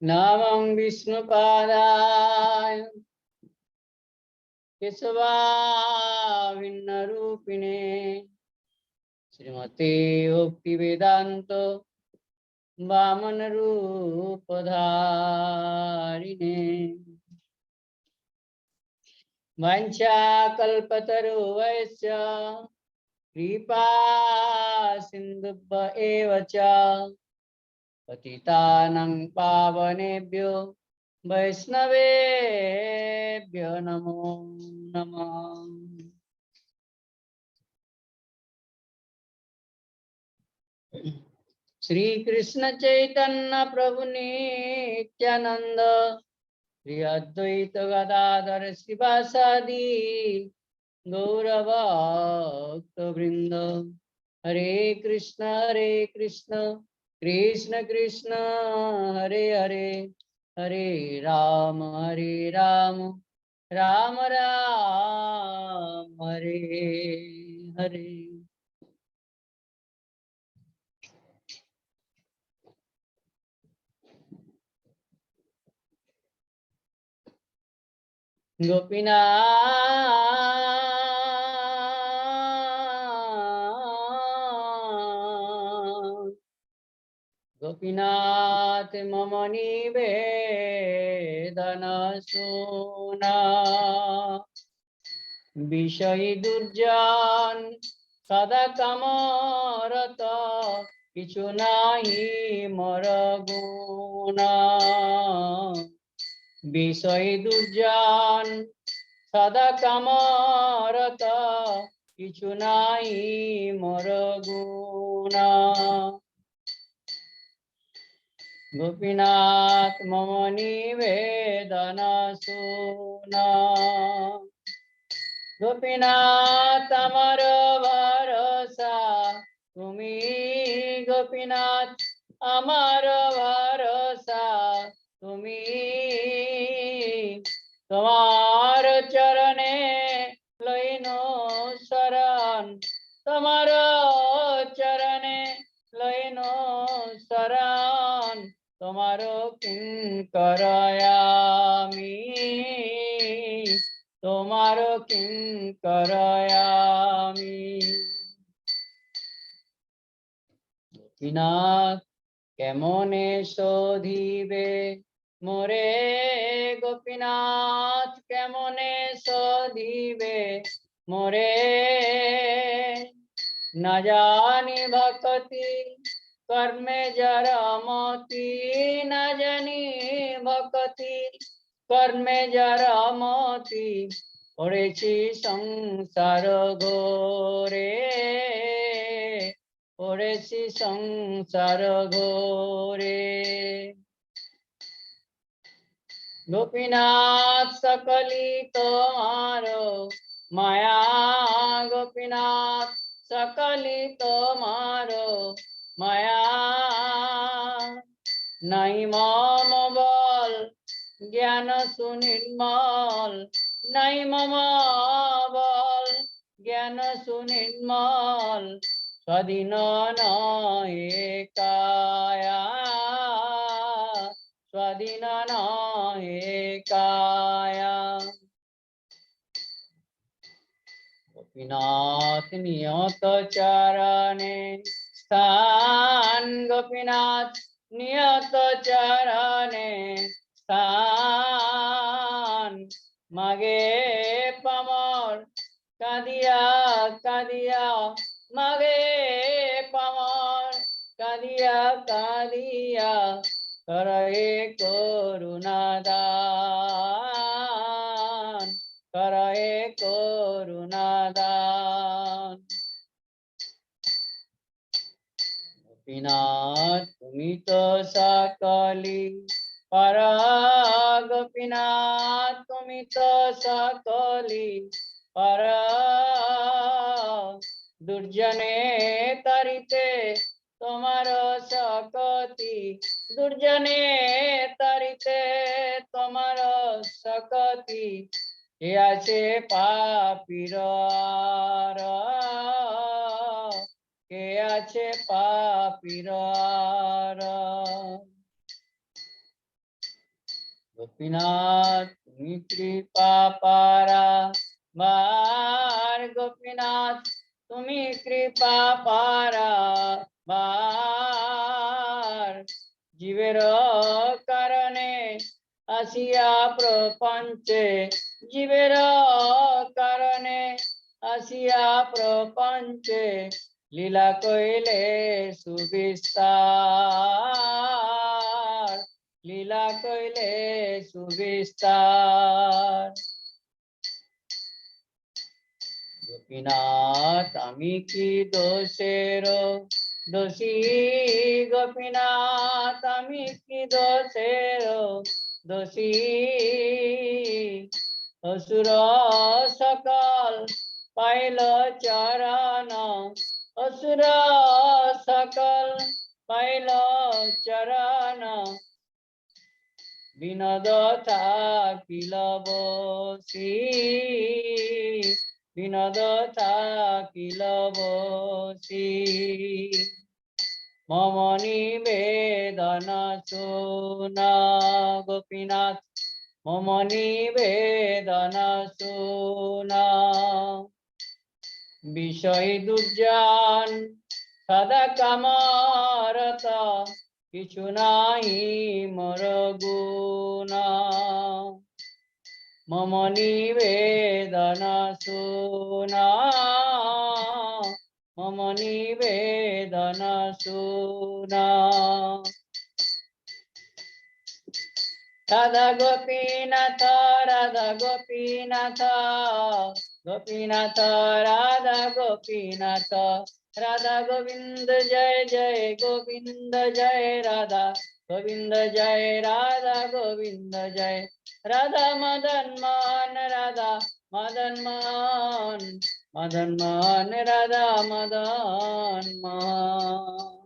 नमं विष्णुपादाय केशवाविन्नरूपिणे श्रीमते भक्तिवेदान्त वामन रूपधारिणे वंशाकल्पतरुवैश्च कृपा सिन्धुभ्य एव च पतितानां पावनेभ्यो वैष्णवेभ्यो नमो नमः। श्री कृष्ण चैतन्य प्रभु नित्यानंद श्री अद्वैत गदाधर शिवासादि गौरभक्त वृंद हरे कृष्ण कृष्ण कृष्ण हरे हरे हरे राम राम राम हरे हरे। गोपीनाथ मम निवेदन सुना विषयी दुर्जन सदा कामरत किछु नाही मोर गुना विषयी दुर्जन सदा कामरत किछु नाही मोर गुना गोपीनाथ मम निवेदन सुना गोपीनाथ अमर भरोसा तुमी गोपीनाथ अमर भरोसा तुमी तोमार चरणे लइनो शरण तोमार चरणे लइनो शरण तोमारो किंकर आमी तोमारो किंकर आमी। गोपीनाथ केमने शोधिबे मोरे गोपीनाथ केमने शोधिबे मोरे न जानी भक्ति कर्मे जरमति न जानी भक्ति कर्मे जरमति पड़ेछि संसार घोरे पड़ेछि संसार घोरे। गोपीनाथ सकली तोमारो माया गोपीनाथ सकली तोमारो माया नहीं मम बल ज्ञान सुनिर्मल नहीं मम बल ज्ञान सुनिर्मल स्वाधीन नहे काया स्वाधीन नहे काया। गोपीनाथ नियत चरणे स्थान गोपीनाथ नियत चरणे स्थान मागे पमर कादिया कादिया मागे पमर कादिया कादिया करे करुणा दान करे करुणा दान। गोपीनाथ तुमी तो सकली परा गोपीनाथ तुमी तो सकली परा दुर्जने तरिते तोमार सकति दुर्जने तरिते तोमार सकति के आछे पापीर आर के आछे पापीर आर। গোপীনাথ তুমি কৃপা পারা বার, গোপীনাথ তুমি কৃপা পারা বার, জীবের কারণে আসিয়া প্রপঞ্চে, জীবের কারণে আসিয়া প্রপঞ্চে, লীলা কইলে সুবিস্তার, লীলা কইলে সুবিস্তার। গোপীনাথ আমি কি দোষের দোষী, গোপীনাথ আমি কি দোষের দোষী, অসুর সকল পাইল চরণ, অসুর সকল পাইল চরণ, বিনোদ থাকিল বসি, বিনোদ থাকিল বসি, মম নিবেদন শুনা, গোপীনাথ মম নিবেদন শুনা, বিষয় দুর্জন সদা কামরত, কিছু নাই মোর গুণ, মম নিবেদন শুনা, মম নিবেদন শুনা। রাধা গোপীনাথ, রাধা গোপীনাথ, গোপীনাথ রাধা গোপীনাথ, রাধা গোবিন্দ জয় জয় গোবিন্দ জয় রাধা গোবিন্দ জয় রাধা গোবিন্দ জয়, রাধা মদন মোহন রাধা মদন মোহন, মদন মোহন রাধা মদন মোহন।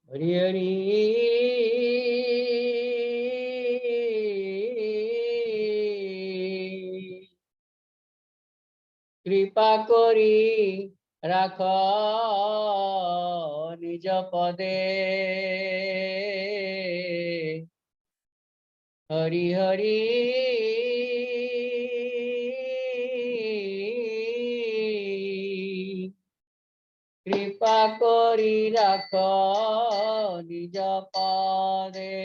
হরি হরি কৃপা করি রাখ নিজ পদে, হরি হরি কৃপা করি রাখ নিজ পদে,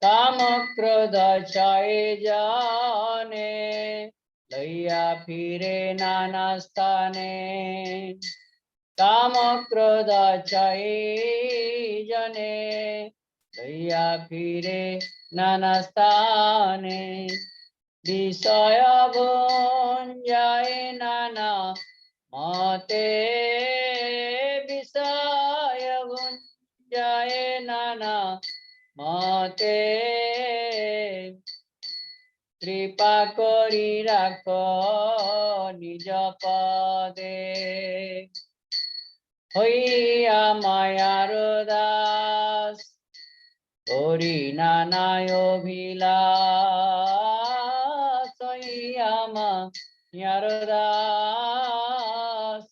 কাম ক্রোধ ছয় জানে লইয়া ফিরে নানা স্থানে, কাম ক্রোধ ছয় জনে লইয়া ফিরে নানা স্থানে, বিষয় ভঞ্জায় নানা মতে, বিষয় ভঞ্জায় নানা মতে, কৃপা করি রাখ নিজ পদে, হইয়া মায়ার দাস করি নানা অভিলাষ, হইয়া মায়ার দাস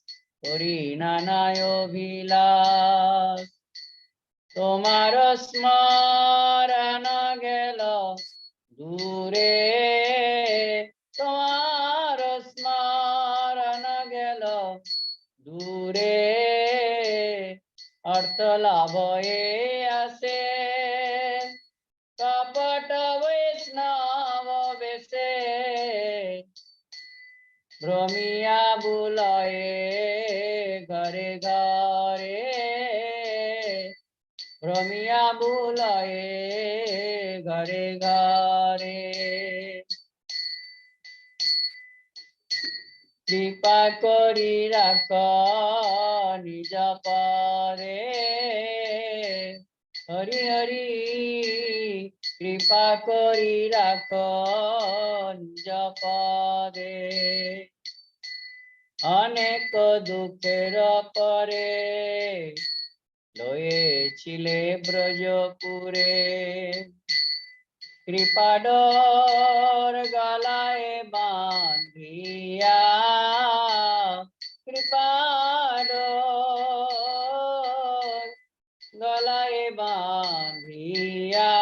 করি নানা অভিলাষ, তোমার স্মরণ গেল দূরে, তোমার স্মরণ গেল দূরে, অর্থ লাভ আসে কপট বৈষ্ণব বেশে, ভ্রমিয়া বুলয়ে ঘরে ঘরে, ভ্রমিয়া বুলয়ে ঘরে ঘরে, কৃপা করি রাখ নিজ পদে, হরি হরি কৃপা করি রাখ নিজ পদে, অনেক দুঃখের পরে লয়েছিলে ব্রজপুরে কৃপাডর গলায় বাঁধিয়া কৃপাডর গলায় বাঁধিয়া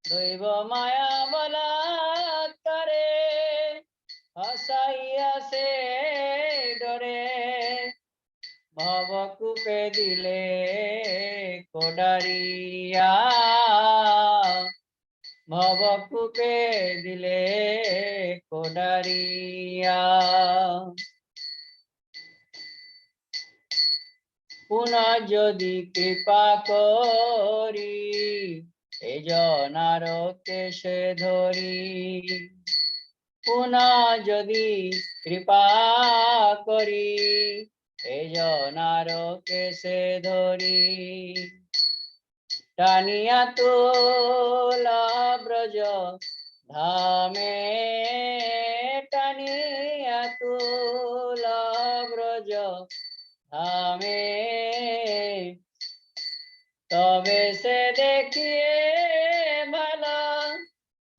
দৈব মায়া বলাৎকারে হসাইয়া সে ডরে ভবকূপে দিলে কোডারিয়া ভবকূপে দিলে কোডারিয়া পুনঃ যদি কৃপা করি এ জনার কেশে ধরি পুনঃ যদি কৃপা করি এ জনার কেশে ধরি টানিয়া তোলা ব্রজ ধামে টানিয়া তোলা ব্রজ ধামে তবে সে দেখিয়ে ভালো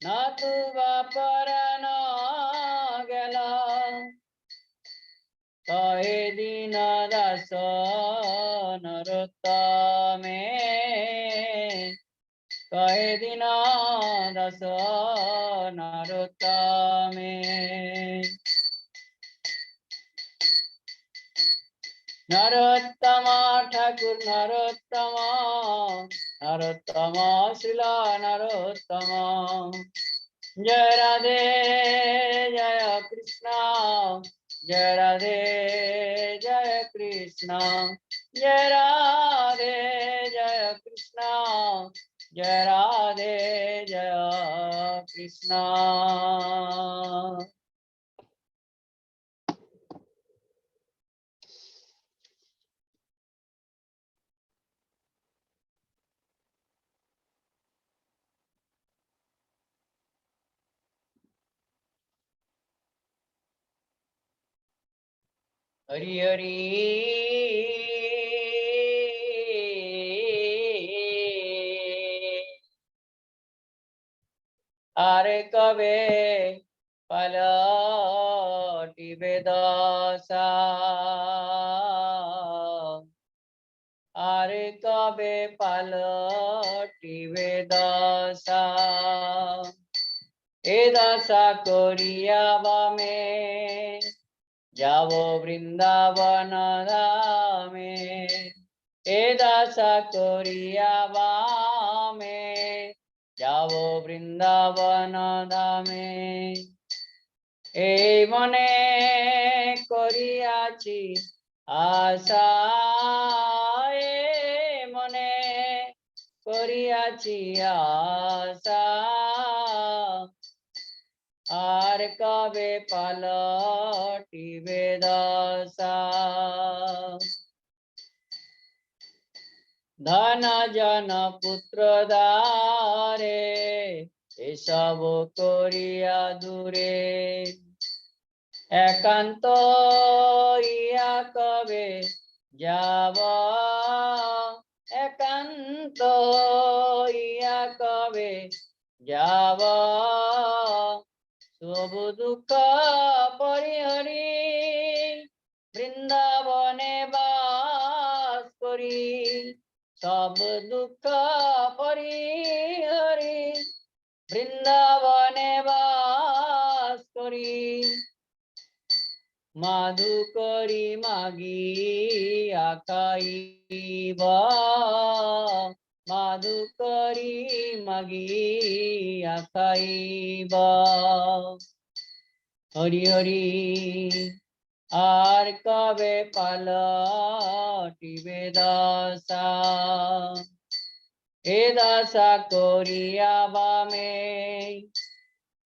না তু বাপরান গেল কহে দিন দাস নরোত্তমে কহে দিন দাস নরোত্তমে নরোত্তম ঠাকুর নরোত্তম নরোত্তম শিল নরোত্তম জয় রাধে জয় কৃষ্ণ জয় রাধে জয় কৃষ্ণ জয় রাধে জয় কৃষ্ণ জয় রাধে জয় কৃষ্ণ হরি হরি আরে কবে পালটিবে দশা আরে কবে পালটিবে দশা এ দশা করিয়া বামে যাব বৃন্দাবন ধামে এ দশা করিয়া বামে যাব বৃন্দাবন ধামে এই মনে করিয়াছি আশা মনে করিয়াছি আশা আর কবে পালটিবে দশা ধন জন পুত্র দ্বারে এসব করিয়া দূরে একান্ত ইয়া কবে যাব একান্ত ইয়া কবে যাব সব দুঃখ পরিহরি বৃন্দাবনে বাস করি সব দুঃখ পরিহরি বৃন্দাবনে বাস করি মাধু করি মাগি আখাইব মাধু করি মাগি আখাইব হরি হরি আর কবে পালটিবে দশা এ দশা করিয়া বামে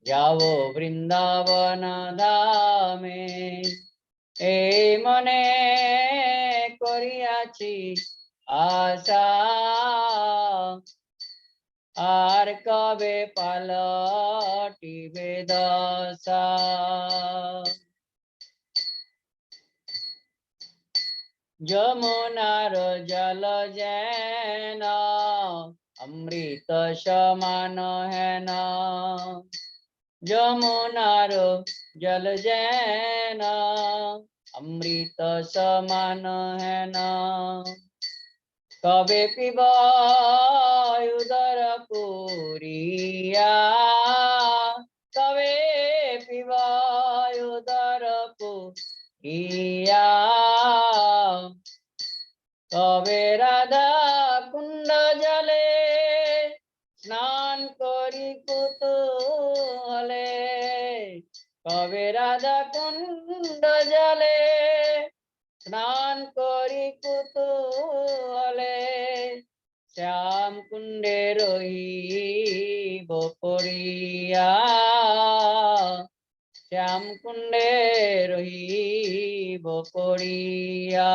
যাব বৃন্দাবন ধামে এই মনে করিয়াছি আশা আর কবে পালটিবে দশা যমুনার জল যেন অমৃত সমান হেন, যমুনার জল যেন অমৃত সমান হেন, কবে পিব উদর পুরিয়া, কবে পিব উদর পুরিয়া, কবে রাধা কুণ্ড জলে স্নান করি কুতূহলে, কবে রাধা কুণ্ড জলে স্নান করি কুতূহলে, শ্যাম কুণ্ডে রহিব পড়িয়া, শ্যাম কুণ্ডে রহিব পড়িয়া,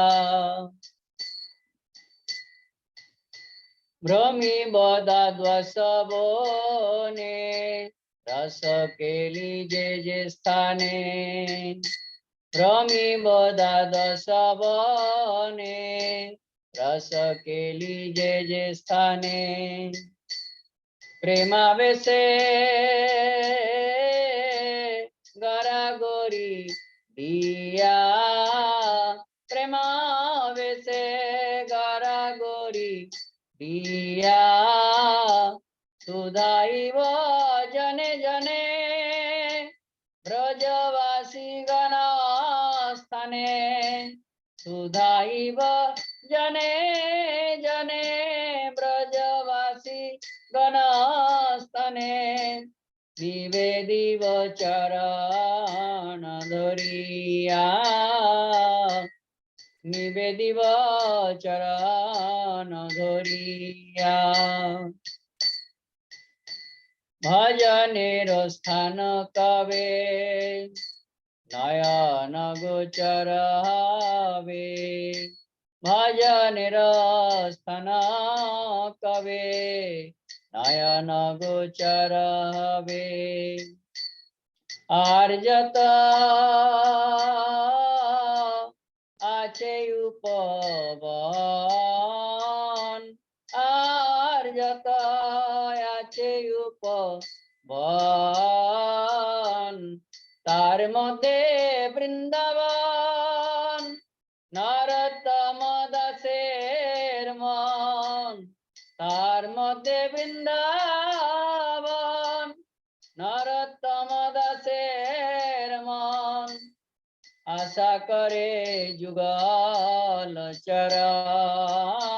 ভ্রমিব দ্বাদশ বনে রস কেলি যে স্থানে, ভ্রমিব দ্বাদশ বনে রস কেলি যে স্থানে, প্রেমাবেশে গরাগরি দিয়া, প্রেমাবেশে গরাগরি দিয়া, সুধাইব জনে জনে ব্রজবাসী গণ স্থানে, সুধাইব জনে জনে ব্রজবাসী গণ স্থানে, নিবেদিব চরণ ধরিয়া, নিবেদিব চরণ ধরিয়া, ভজনের স্থান কবে নয়ন গোচর হবে, ভজনের স্থান কবে নয়ন গোচর হবে, আর যত আছে উপবন, আর যত আছে উপবন, তার মধ্যে বৃন্দাবন নরোত্তম দাসের মন, তার মধ্যে বৃন্দাবন নরোত্তম দাসের মন, আশা করে যুগল চরণ,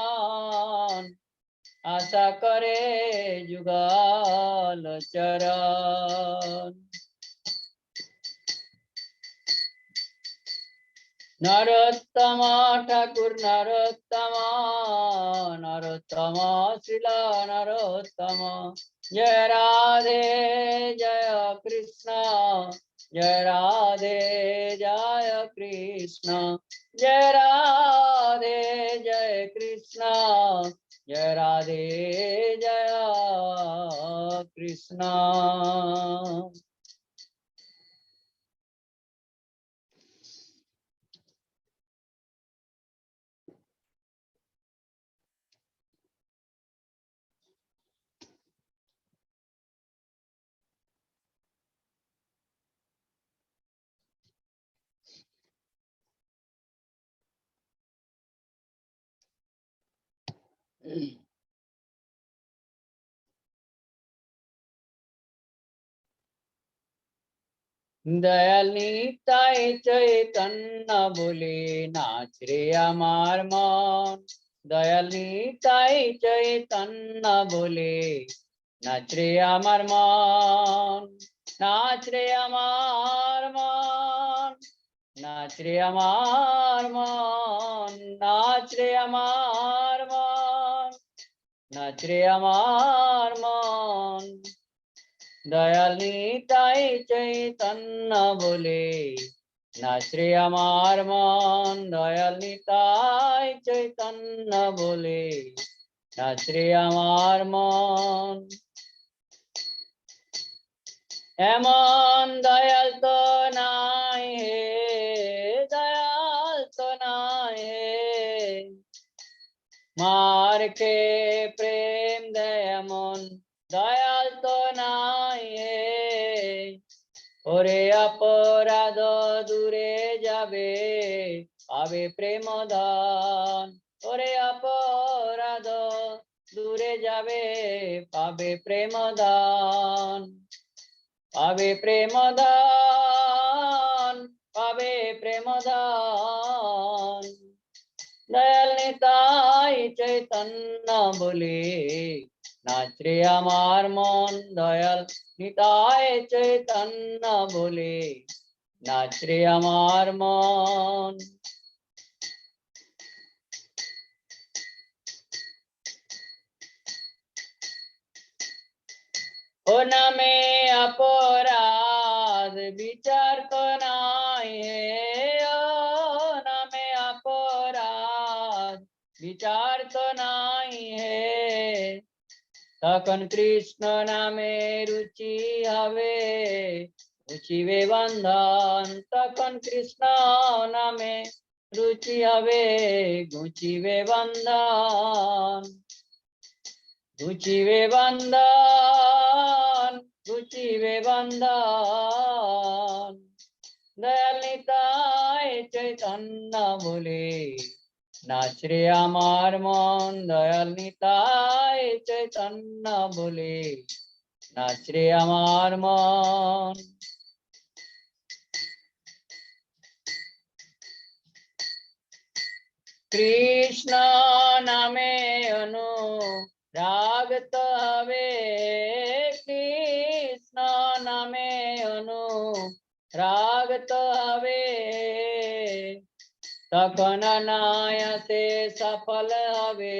আশা করে যুগল চরণ, নরোত্তম ঠাকুর নরোত্তম, নরোত্তম শ্রীল নরোত্তম, জয় রাধে জয় কৃষ্ণ, জয় রাধে জয় কৃষ্ণ, জয় রাধে জয় কৃষ্ণ, জয় রাধে জয় কৃষ্ণ। দয়াল নিতাই চৈতন্য বলে নাচ রে আমার মন, দয়াল নিতাই চৈতন্য বলে নাচ রে আমার মন, নাচ রে আমার মন, নাচ রে আমার মন, নাচ রে আমার মন, নাচ রে আমার মন, দয়াল নিতাই চৈতন্য বলে নাচ রে আমার মন, দয়াল নিতাই চৈতন্য বলে নাচ রে আমার মন, এমন দয়াল তো নাই হে, দয়াল তো নাই হে, মারকে প্রেম দেয় এমন দয়াল তো নাই হে। ওরে অপরাধ দূরে যাবে পাবে প্রেম দান। ওরে অপরাধ দূরে যাবে পাবে প্রেম দান। পাবে প্রেম দান, পাবে প্রেম দান। দয়াল নিতাই চৈতন্য বলে নাচ রে আমার মন। দয়াল নিতাই চৈতন্য বলে নাচ রে আমার মন। ও নামে অপরাধ বিচার তো নাই হে। ও নামে অপরাধ বিচার তো নাই হে। তখন কৃষ্ণ নামে রুচি হবে ঘুচিবে বন্ধন। তখন কৃষ্ণ নামে রুচি হবে ঘুচিবে বন্ধন। ঘুচিবে বন্ধন, ঘুচিবে বন্ধন। দয়াল নিতাই চৈতন্য বলে নাচ রে আমার মন। দয়াল নিতাই চৈতন্য বলে নাচ রে আমার মন। কৃষ্ণ নামে অনুরাগ তো হবে। কৃষ্ণ নামে অনুরাগ তো হবে। তখন অনায়াসে সফল হবে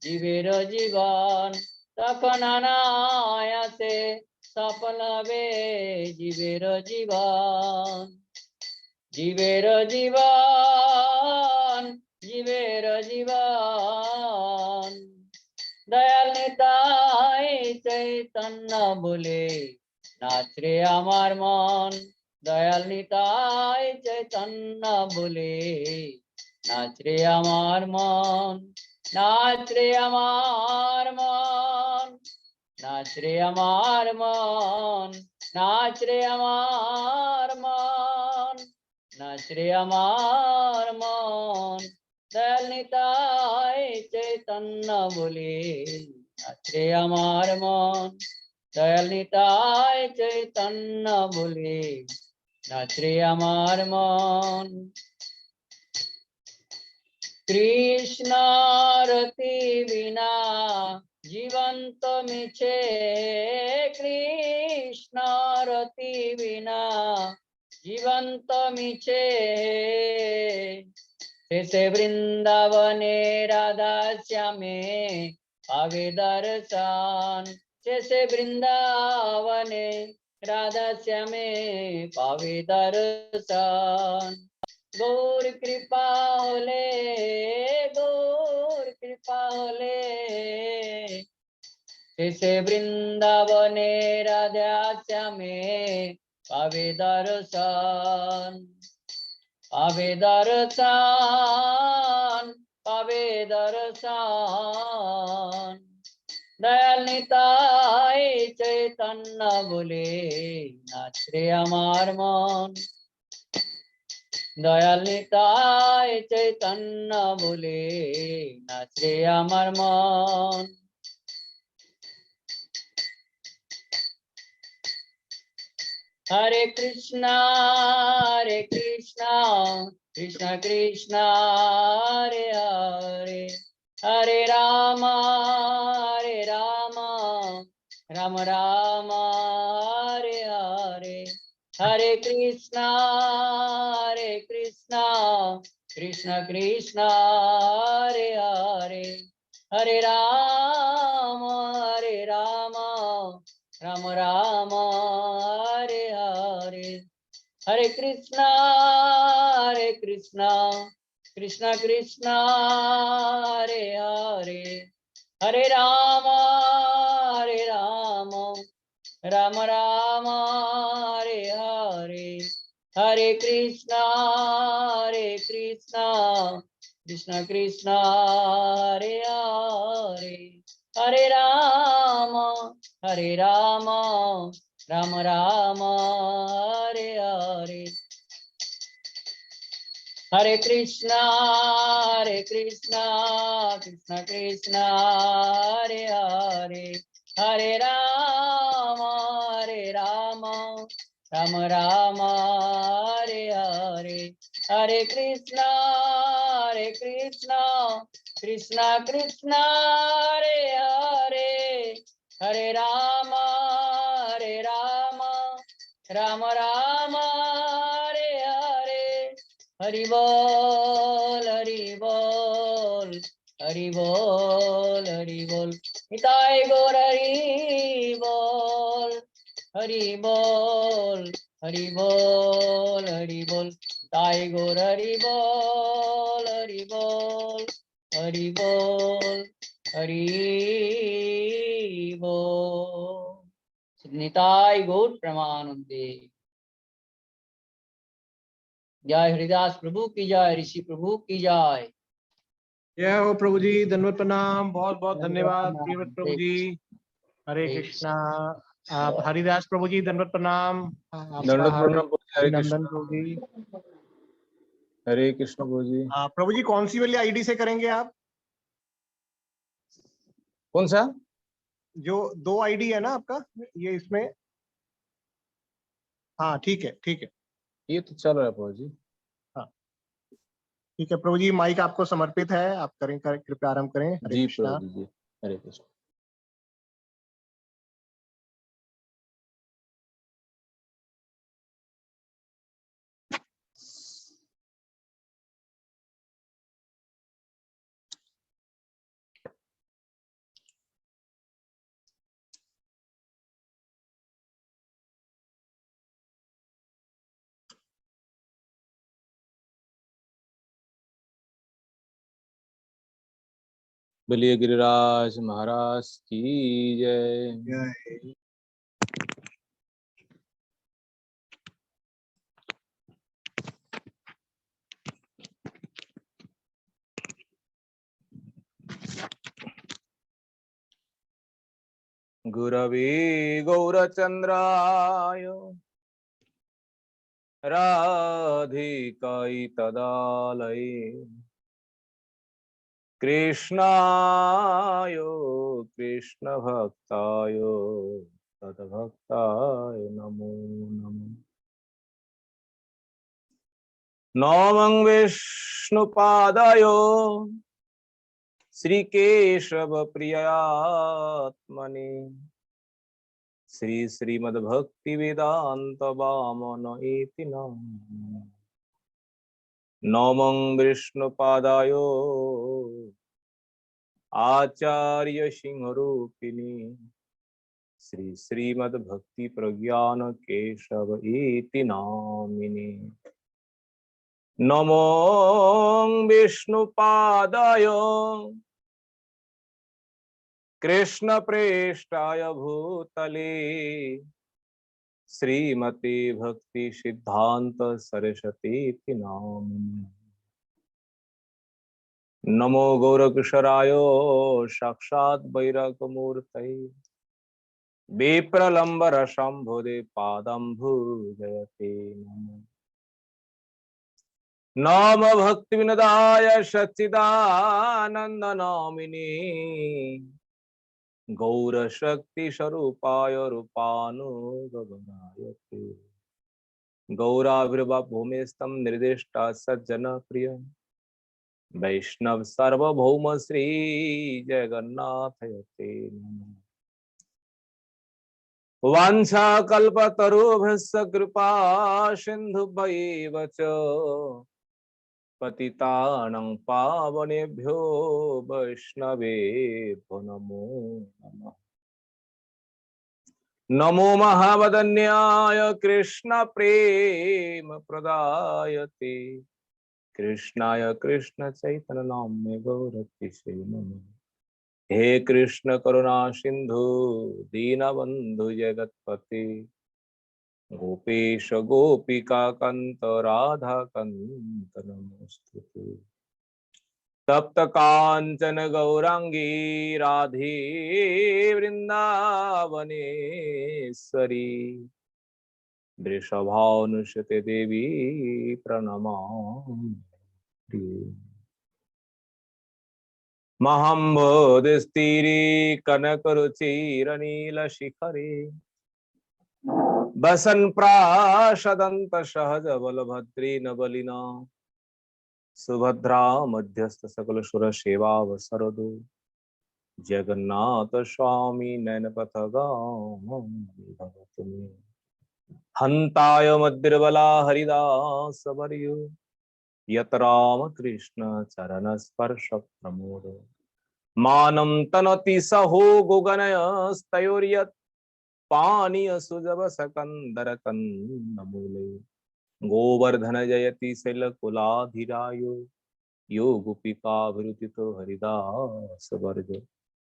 জীবের জীবন। তখন অনায়াসে সফল হবে জীবের জীবন। জীবের জীবন, জীবের জীবন। দয়াল নিতাই চৈতন্য বলে নাচ রে আমার মন। দয়াল নিতাই চৈতন্য বলে নাচ রে আমার মন। নাচ রে আমার মন, নাচ রে আমার মন। নাচ রে আমার মন, নাচ রে আমার মন। দয়াল নিতাই চৈতন্য বলে নাচ রে আমার মন। দয়াল নিতাই চৈতন্য বলে নাচ রে আমার মন। কৃষ্ণ রতি বিনা জীবন্ত মিছে। কৃষ্ণ রতি বিনা জীবন্ত মিছে। শেষে বৃন্দাবনে রাধা শ্যামে পাবে দর্শন। শেষে বৃন্দাবনে রাধা শ্যামে পাবে দর্শন। গৌর কৃপা হলে, গৌর কৃপা হলে শেষে বৃন্দাবনে রাধা শ্যামে পাবে দর্শন। পাবে দর্শন, পাবে দর্শন। দয়াল নিতাই চৈতন্য বলে নাচ রে আমার মন। দয়াল নিতাই চৈতন্য বলে নাচ রে আমার মন। হরে কৃষ্ণ, হরে কৃষ্ণ, কৃষ্ণ কৃষ্ণ হরে হরে। হরে রাম, হরে রাম, রাম রাম হরে হরে। হরে কৃষ্ণ, হরে কৃষ্ণ, কৃষ্ণ কৃষ্ণ হরে হরে। হরে রাম, হরে রাম, রাম রাম হরে হরে। হরে কৃষ্ণ, কৃষ্ণ কৃষ্ণ হরে হরে। হরে রাম, রাম রাম হরে হরে। হরে কৃষ্ণ, कृष्ण कृष्ण हरे हरे हरे राम राम राम हरे हरे हरे कृष्णा कृष्ण कृष्ण हरे हरे हरे राम राम राम हरे हरे हरे कृष्णा कृष्ण कृष्ण हरे हरे हरे राम राम राम हरे हरे हरि बोल हरि बोल हरि बोल हरि बोल निताय गौर हरि बोल हरि बोल हरि बोल हरि बोल निताय गौर हरि बोल हरि बोल हरि बोल हरि बोल निताय गौर प्रमानंदे। जय हरिदास प्रभु की जय, ऋषि प्रभु की जय। जय हो प्रभु जी, दंडवत प्रणाम, बहुत बहुत धन्यवाद प्रियव्रत प्रभु जी। हरे कृष्णा। आप हरिदास प्रभु जी दंडवत प्रणाम। दंडवत प्रणाम अभिनंदन प्रभु जी। हरे कृष्ण प्रभु जी। प्रभु जी कौन सी वाली आईडी से करेंगे आप? कौन सा? जो 2 आईडी है ना आपका, ये इसमें। हाँ ठीक है ठीक है, ये तो चल रहा है प्रभु जी। हाँ ठीक है प्रभु जी, माइक आपको समर्पित है, आप करें कृपया आरंभ करें। हरे जी कृष्णा। प्रभु जी, हरे कृष्ण। बोलिए गिरिराज महाराज की जय। गुरवे गौरचंद्राय राधिकायै तदालये कृष्णाय कृष्ण भक्ताय तद्भक्ताय नमो नमः। नमं विष्णुपादाय श्रीकेशव प्रियात्मने श्री श्रीमद्भक्ति वेदांत वामन इति नाम। नमं विष्णुपादाय आचार्य सिंहरूपिणी श्री श्रीमद्भक्ति प्रज्ञान केशव इति नामिने। नमो विष्णुपादाय कृष्ण प्रेष्ठाय भूतले श्रीमते भक्ति सिद्धांत सरस्वती नामिने। नमो गौरकिशोराय साक्षात् वैराग्यमूर्तये विप्रलम्बर शंभुदे पादम्भुजयते नमः। नम भक्ति विनदाय सच्चिदानंद नामिने गौर शक्ति स्वरूपाय रूपानुगमनाय गौराविर्भव भूमिस्तम निर्दिष्टा सज्जन प्रिय वैष्णव सार्वभौम श्री जगन्नाथ यते नमः। वांछा कल्पतरुभ्यश्च कृपा सिन्धुभ्यैव च पतितानं पावनेभ्यो वैष्णवेभ्यो नमो नमः। नमो महावदन्याय कृष्ण प्रेम प्रदायते कृष्णाय कृष्ण चैतन्य नाम्ने गौरतिसे नमः। हे कृष्ण करुणा सिंधु दीनबंधु जगत्पते गोपेश गोपिका कांत राधा कांत नमोस्तुते। तप्त कांचन गौरांगी राधे वृंदावनेश्वरी वृषभानुसुते देवी प्रणमामि। महम्बोधिस्थिरे कनकरुचिरनीलशिखरे वसन् प्रासदन्त सहज बलभद्रे नवलिना सुभद्रा मध्यस्थ सकल सुर सेवावसरदो जगन्नाथ स्वामी नयनपथगामिभवतु मे। हन्ताय मद्दिर्बला हरिदास वर्यो यत राम कृष्ण चरण स्पर्श प्रमोद मानं तनोति सहो गुगनयस्तयोर्यत् पानीय सुजव सकंदर कन्नमूले गोवर्धन जयति शैलकुलाधिरायो यो गोपिकाभिरुचितो हरिदास वर्जो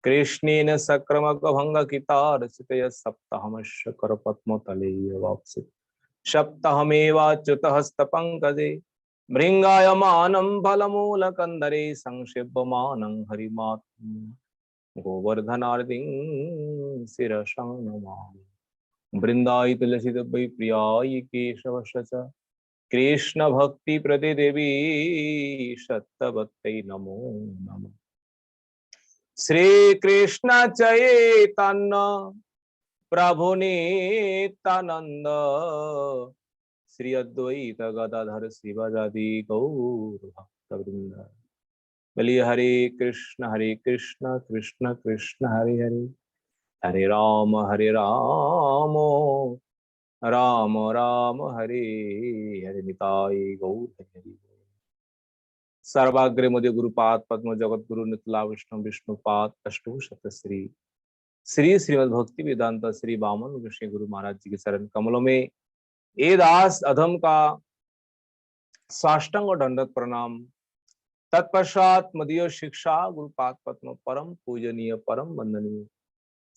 कृष्णेन सक्रमक भंग कितारचितय सप्तहमश्य करपद्मतले वाप्सित सप्तहमेवाच्युत हस्तपङ्कजे भृङ्गायमानं फलमूलकन्दरे संक्षिप्यमानं हरिमात्मने गोवर्धनार्दिं शिरसा नमामि। वृंदाई तुलसी वै प्रियाय केशवश च कृष्ण भक्ति प्रति देवी सत्तवत्तै नमो नमः। श्री कृष्ण चैतन्य प्रभु नित्यानंद श्री अद्वैत गदाधर शिवजादि गौर भक्तवृंद। बोलिए हरे कृष्ण कृष्ण कृष्ण हरे हरे हरे राम राम राम हरे हरे निताय गौर हरि। सर्वाग्रे मध्य गुरुपाद पद्म जगत गुरु नितला विष्णु विष्णुपाद अष्टो शत श्री श्री श्रीमद् भक्ति वेदांत श्री वामन ऋषि गुरु महाराज जी के चरण कमलों में ए दास अधम का साष्टांग दंडवत प्रणाम। तत्पश्चात मदीय शिक्षा गुरुपाद पद्म परम पूजनीय परम वंदनीय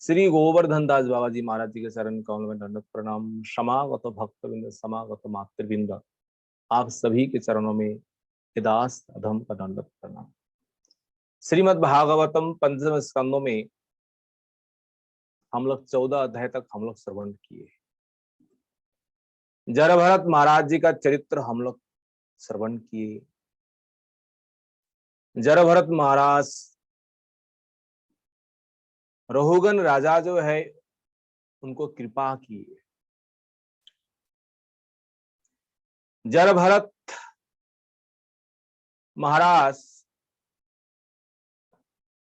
श्री गोवर्धन दास बाबा जी महाराज जी के चरण कमलों में दंडवत प्रणाम। समागत भक्तविंद समागत मातृविंद आप सभी के चरणों में दास अधम का दंडवत प्रणाम। श्रीमद् भागवतम पंचम स्कंदों में हम लोग 14 अध्याय तक हम लोग श्रवण किए। जरभरत महाराज जी का चरित्र हम लोग श्रवण किए। जरभरत महाराज रहुगन राजा जो है उनको कृपा की। जरभरत महाराज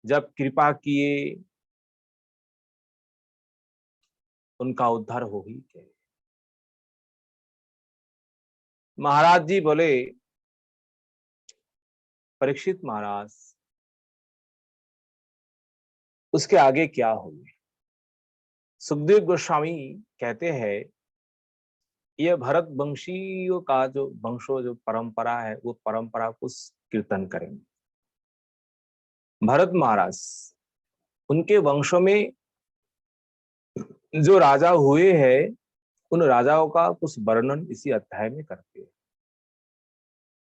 जब कृपा किए उनका उद्धार हो ही गए। महाराज जी बोले परीक्षित महाराज उसके आगे क्या होगी। सुखदेव गोस्वामी कहते हैं यह भरत वंशियों का जो वंशो जो परंपरा है वो परंपरा को कीर्तन करेंगे। भरत महाराज उनके वंशों में जो राजा हुए हैं उन राजाओं का कुछ वर्णन इसी अध्याय में करते हैं।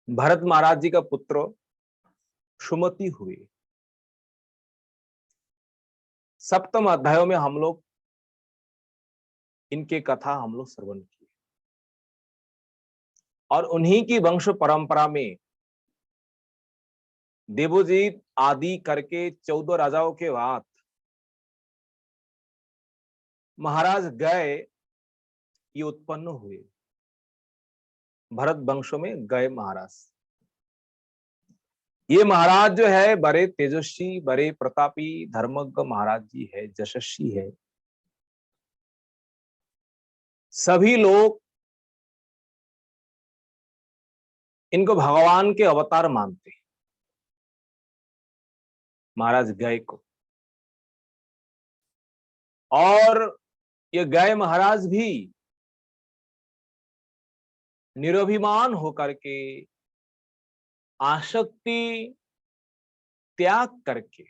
भरत महाराज जी का पुत्र सुमति हुए। सप्तम अध्यायों में हम लोग इनके कथा हम लोग श्रवण किए और उन्हीं की वंश परंपरा में देवोजीत आदि करके 14 राजाओं के बाद महाराज गए ये उत्पन्न हुए। भरत वंशों में गए महाराज। ये महाराज जो है बड़े तेजस्वी बड़े प्रतापी धर्मज्ञ महाराज जी है, यशस्वी है। सभी लोग इनको भगवान के अवतार मानते हैं। महाराज गए को और ये गए महाराज भी निरभिमान होकर के आसक्ति त्याग करके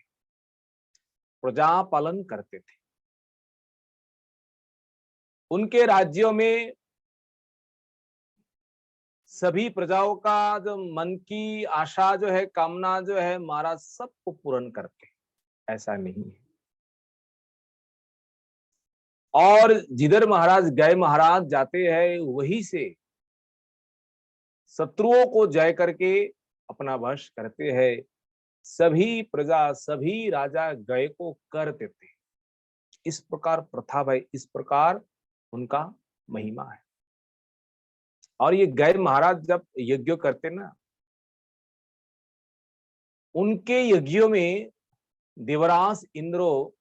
प्रजा पालन करते थे। उनके राज्यों में सभी प्रजाओं का जो मन की आशा जो है, कामना जो है, महाराज सबको पूर्ण करते, ऐसा नहीं है। और जिधर महाराज गए, महाराज जाते हैं, वहीं से शत्रुओं को जय करके अपना वश करते हैं। सभी प्रजा, सभी राजा गए को कर देते। इस प्रकार प्रथा है, इस प्रकार उनका महिमा है। और ये गए महाराज जब यज्ञ करते ना, उनके यज्ञों में देवराज इंद्रो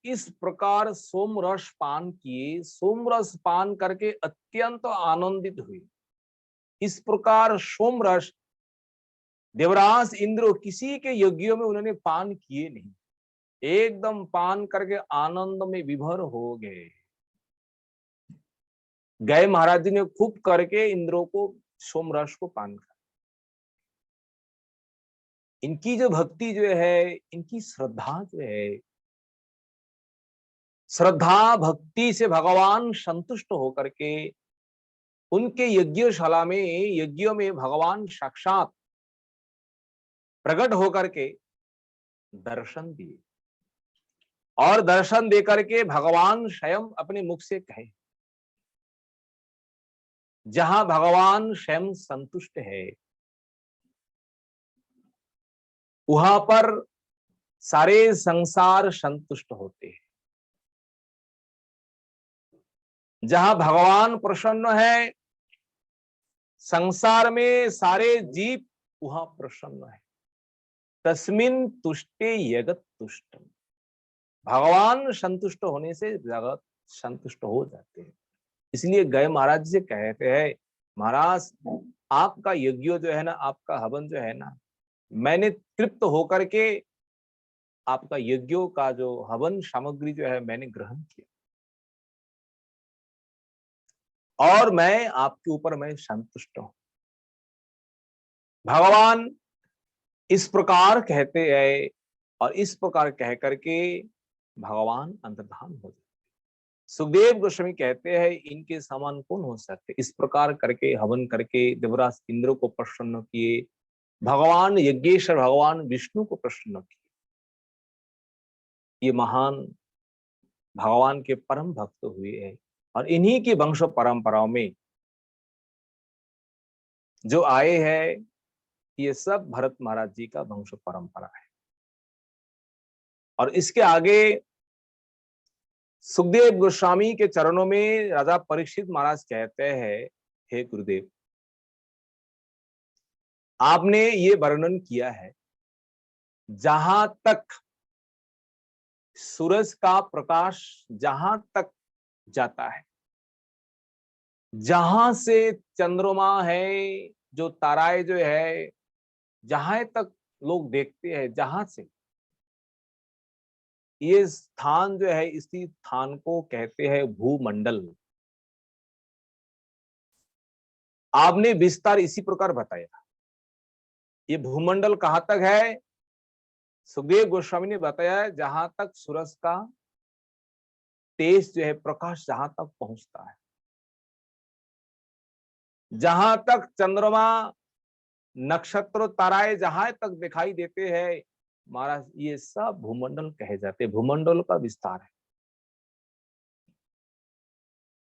इस प्रकार सोमरस पान किए, सोमरस पान करके अत्यंत आनंदित हुए। इस प्रकार सोमरस देवराज इंद्र किसी के यज्ञों में उन्होंने पान किए नहीं, एकदम पान करके आनंद में विभोर हो गए। गए महाराज जी ने खूब करके इंद्रों को सोमरस को पान कर। इनकी जो भक्ति जो है, इनकी श्रद्धा जो है, श्रद्धा भक्ति से भगवान संतुष्ट होकर के उनके यज्ञशाला में, यज्ञों में भगवान साक्षात प्रकट होकर के दर्शन दिए। और दर्शन देकर के भगवान स्वयं अपने मुख से कहे, जहां भगवान स्वयं संतुष्ट है, वहां पर सारे संसार संतुष्ट होते हैं। जहां भगवान प्रसन्न है, संसार में सारे जीव वहां प्रसन्न है। तस्मिन तुष्टे जगत तुष्टम। भगवान संतुष्ट होने से जगत संतुष्ट हो जाते हैं। इसलिए गए महाराज जी से कहते हैं, महाराज आपका यज्ञ जो है ना, आपका हवन जो है ना, मैंने तृप्त होकर के आपका यज्ञों का जो हवन सामग्री जो है मैंने ग्रहण किया, और मैं आपके ऊपर मैं संतुष्ट हूं। भगवान इस प्रकार कहते हैं, और इस प्रकार कह करके भगवान अंतर्धान हो जाते। सुखदेव गोस्वामी कहते हैं, इनके समान कौन हो सकते। इस प्रकार करके हवन करके देवराज इंद्र को प्रसन्न किए, भगवान यज्ञेश्वर भगवान विष्णु को प्रसन्न किए। ये महान भगवान के परम भक्त हुए हैं। और इन्हीं की वंश परंपराओं में जो आए हैं, ये सब भरत महाराज जी का वंश परंपरा है। और इसके आगे सुखदेव गोस्वामी के चरणों में राजा परीक्षित महाराज कहते हैं, हे गुरुदेव, आपने ये वर्णन किया है, जहां तक सूरज का प्रकाश जहां तक जाता है, जहां से चंद्रमा है, जो ताराएं जो है, जहां तक लोग देखते हैं, जहां से, ये स्थान जो है, इसी स्थान को कहते हैं भूमंडल। आपने विस्तार इसी प्रकार बताया। ये भूमंडल कहां तक है? सुखदेव गोस्वामी ने बताया, जहां तक सूरज का तेज जो है, प्रकाश जहां तक पहुंचता है, जहां तक चंद्रमा, नक्षत्र, ताराएं जहां तक दिखाई देते हैं, महाराज ये सब भूमंडल कहे जाते हैं। भूमंडल का विस्तार है।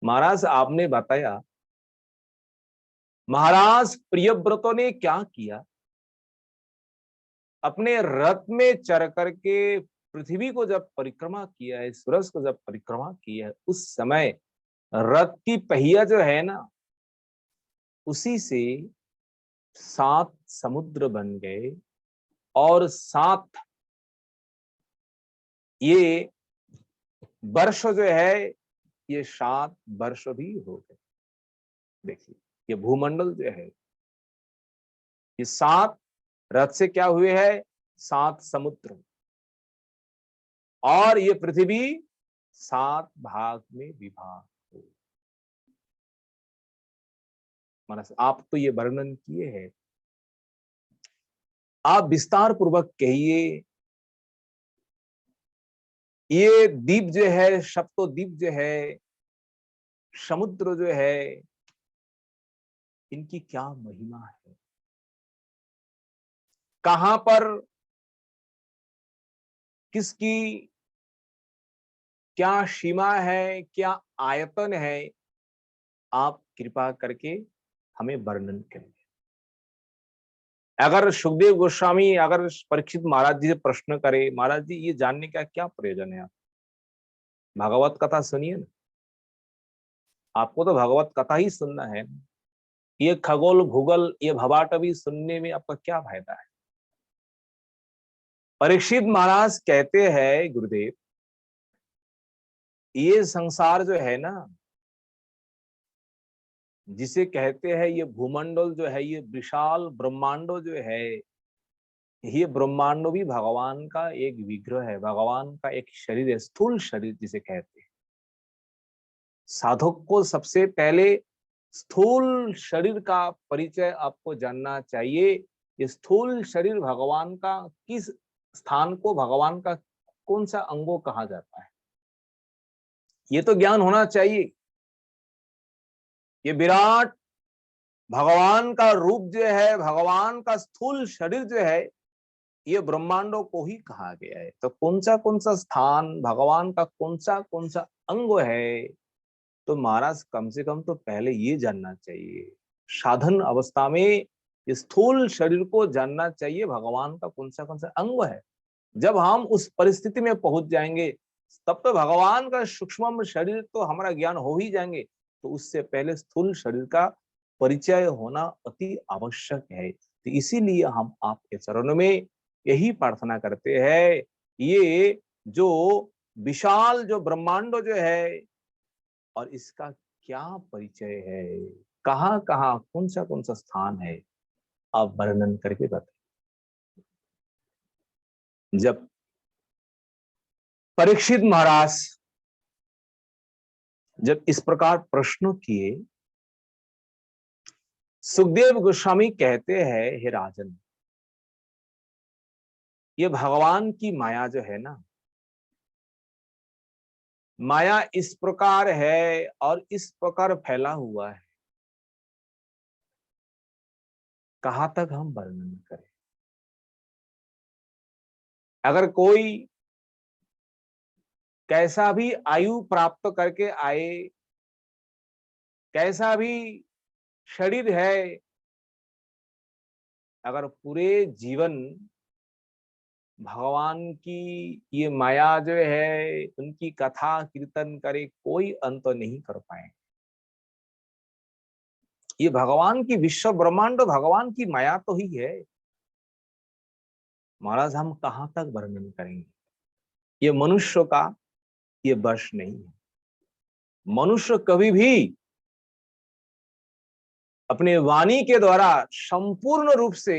महाराज आपने बताया, महाराज प्रियव्रतों ने क्या किया, अपने रथ में चढ़ करके पृथ्वी को जब परिक्रमा किया है, सूरज को जब परिक्रमा किया है, उस समय रथ की पहिया जो है ना, उसी से 7 समुद्र बन गए, और 7 ये वर्ष जो है, ये 7 वर्ष भी हो गए। देखिए, ये भूमंडल जो है, ये 7 रथ से क्या हुए हैं, 7 समुद्र, और ये पृथ्वी 7 भाग में विभाग हो। महाराज आप तो ये वर्णन किए हैं, आप विस्तार पूर्वक कहिए। ये द्वीप जो है, सप्तो द्वीप जो है, समुद्र जो है, इनकी क्या महिमा है, कहां पर किसकी क्या सीमा है, क्या आयतन है, आप कृपा करके हमें वर्णन करें। अगर सुखदेव गोस्वामी अगर परीक्षित महाराज जी से प्रश्न करे, महाराज जी ये जानने का क्या प्रयोजन है, आप भागवत कथा सुनिए ना, आपको तो भगवत कथा ही सुनना है, ये खगोल भूगोल ये भवाटवी सुनने में आपका क्या फायदा है। परीक्षित महाराज कहते हैं गुरुदेव, ये संसार जो है ना, जिसे कहते हैं ये भूमंडल जो है, ये विशाल ब्रह्मांडो जो है, ये ब्रह्मांडो भी भगवान का एक विग्रह है, भगवान का एक शरीर है, स्थूल शरीर जिसे कहते हैं। साधक को सबसे पहले स्थूल शरीर का परिचय आपको जानना चाहिए। ये स्थूल शरीर भगवान का किस स्थान को, भगवान का कौन सा अंगों कहा जाता है, ये तो ज्ञान होना चाहिए। ये विराट भगवान का रूप जो है, भगवान का स्थूल शरीर जो है, ये ब्रह्मांडों को ही कहा गया है। तो कौन सा स्थान भगवान का कौन सा अंग है, तो महाराज कम से कम तो पहले ये जानना चाहिए। साधन अवस्था में स्थूल शरीर को जानना चाहिए, भगवान का कौन सा अंग है। जब हम उस परिस्थिति में पहुंच जाएंगे, तब तो भगवान का सूक्ष्म शरीर तो हमारा ज्ञान हो ही जाएंगे। तो उससे पहले स्थूल शरीर का परिचय होना अति आवश्यक है। तो इसीलिए हम आपके चरणों में यही प्रार्थना करते हैं, ये जो विशाल जो ब्रह्मांड जो है और इसका क्या परिचय है, कहाँ कहाँ कौन सा स्थान है, आप वर्णन करके बताइए। जब परीक्षित महाराज जब इस प्रकार प्रश्न किए, सुखदेव गोस्वामी कहते हैं, हे राजन, ये भगवान की माया जो है ना, माया इस प्रकार है और इस प्रकार फैला हुआ है, कहां तक हम वर्णन करें। अगर कोई कैसा भी आयु प्राप्त करके आए, कैसा भी शरीर है, अगर पूरे जीवन भगवान की ये माया जो है उनकी कथा कीर्तन करे, कोई अंत नहीं कर पाए। ये भगवान की विश्व ब्रह्मांड भगवान की माया तो ही है महाराज, हम कहां तक वर्णन करेंगे। ये मनुष्य का ये वश नहीं है। मनुष्य कभी भी अपने वाणी के द्वारा संपूर्ण रूप से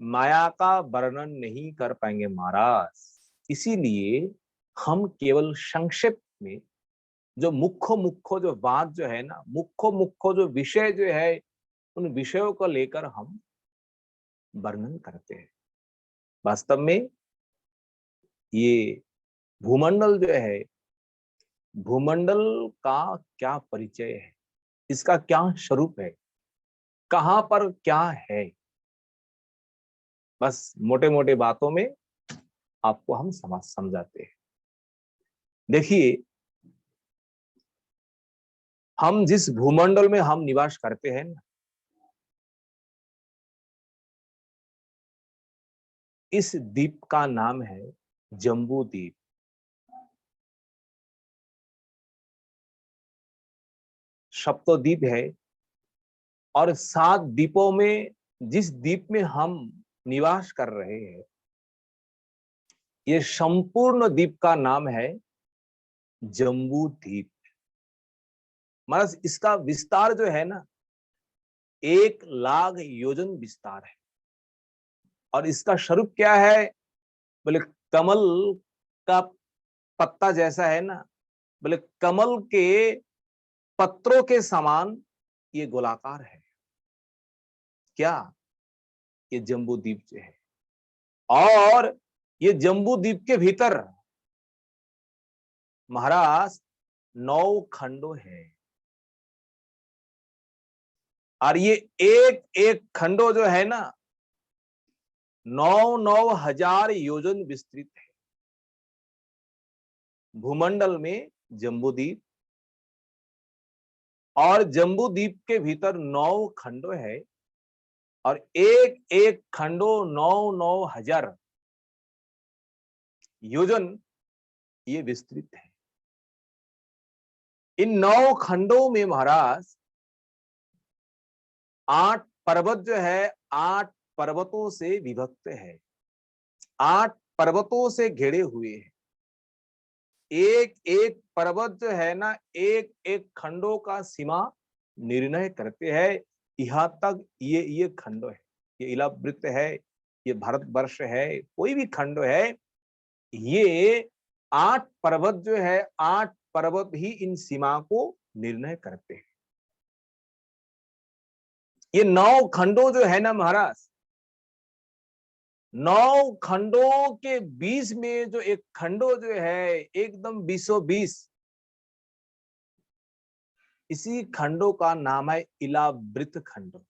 माया का वर्णन नहीं कर पाएंगे महाराज। इसीलिए हम केवल संक्षेप में जो मुख्य जो बात जो है ना, मुख्य जो विषय जो है, उन विषयों को लेकर हम वर्णन करते हैं। वास्तव में ये भूमंडल जो है, भूमंडल का क्या परिचय है, इसका क्या स्वरूप है, कहां पर क्या है, बस मोटे मोटे बातों में आपको हम समझाते हैं। देखिए, हम जिस भूमंडल में हम निवास करते हैं ना, इस द्वीप का नाम है जम्बू द्वीप। सप्तद्वीप है और 7 द्वीपों में जिस द्वीप में हम निवास कर रहे हैं, ये संपूर्ण द्वीप का नाम है जम्बू द्वीप। महाराज इसका विस्तार जो है ना, 1 लाख योजन विस्तार है। और इसका स्वरूप क्या है, बोले कमल का पत्ता जैसा है ना, बोले कमल के पत्रों के समान ये गोलाकार है। क्या ये जम्बू द्वीप जो है, और ये जम्बू द्वीप के भीतर महाराज 9 खंडों है। और ये एक एक खंडो जो है ना 9,000 योजन विस्तृत है। भूमंडल में जम्बूद्वीप, और जम्बूद्वीप के भीतर 9 खंडो है, और एक एक खंडो 9,000 योजन ये विस्तृत है। इन 9 खंडों में महाराज 8 पर्वत जो है 8 पर्वतों से विभक्त है, 8 पर्वतों से घिरे हुए हैं। एक एक पर्वत जो है ना एक एक खंडों का सीमा निर्णय करते हैं। यहाँ तक ये खंड है, ये इलावृत्त है, ये भारतवर्ष है, कोई भी खंड है, ये 8 पर्वत जो है 8 पर्वत ही इन सीमा को निर्णय करते हैं। ये 9 खंडों जो है ना महाराज, 9 खंडों के बीच में जो एक खंडो जो है एकदम 20-20, इसी खंडो का नाम है इलावृत खंडो।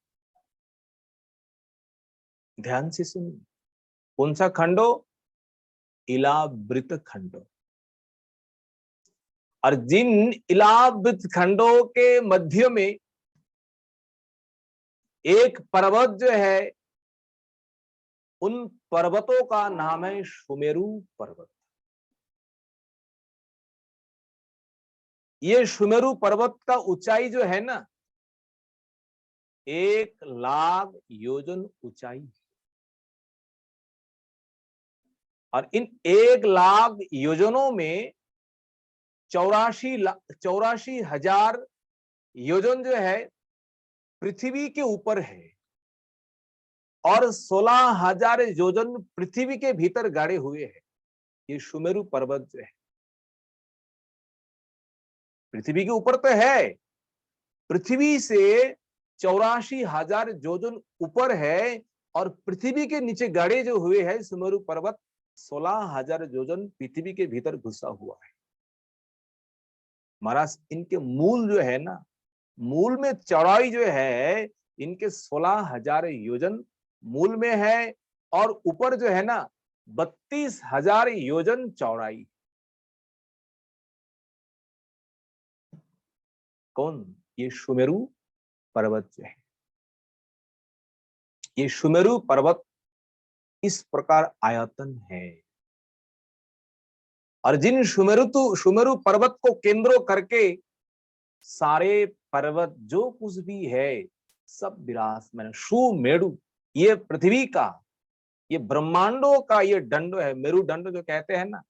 ध्यान से सुनिए, कौन सा खंडो? इलावृत खंडो। और जिन इलावृत खंडों के मध्य में एक पर्वत जो है, उन पर्वतों का नाम है सुमेरु पर्वत। ये सुमेरु पर्वत का ऊंचाई जो है ना 1,00,000 योजन ऊंचाई, और इन 1,00,000 योजनों में 84,000 योजन जो है पृथ्वी के ऊपर है, और 16,000 योजन पृथ्वी के भीतर गाड़े हुए हैं। ये सुमेरु पर्वत जो है पृथ्वी के ऊपर तो है, पृथ्वी से 84,000 योजन ऊपर है, और पृथ्वी के नीचे गाड़े जो हुए हैं सुमेरु पर्वत 16,000 योजन पृथ्वी के भीतर घुसा हुआ है। महाराज इनके मूल जो है ना, मूल में चौड़ाई जो है इनके 16,000 योजन मूल में है, और ऊपर जो है ना 32,000 योजन चौड़ाई। कौन? ये सुमेरु पर्वत जो है, ये सुमेरु पर्वत इस प्रकार आयतन है। और जिन सुमेरु पर्वत को केंद्र करके सारे पर्वत जो कुछ भी है सब विराजमान। सुमेरु ये पृथ्वी का, ये ब्रह्मांडों का ये दंड है, मेरुदंड जो कहते हैं ना,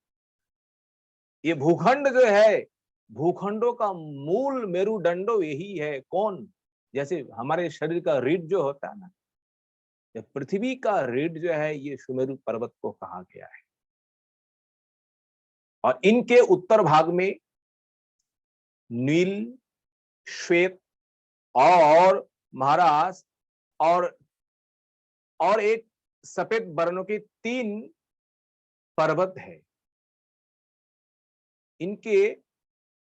ये भूखंड जो है भूखंडों का मूल मेरुदंडो यही है। कौन? जैसे हमारे शरीर का रीढ़ जो होता है ना, ये पृथ्वी का रीढ़ जो है ये सुमेरु पर्वत को कहा गया है। और इनके उत्तर भाग में नील, श्वेत और महाराज और एक सफेद वर्णों के 3 पर्वत है इनके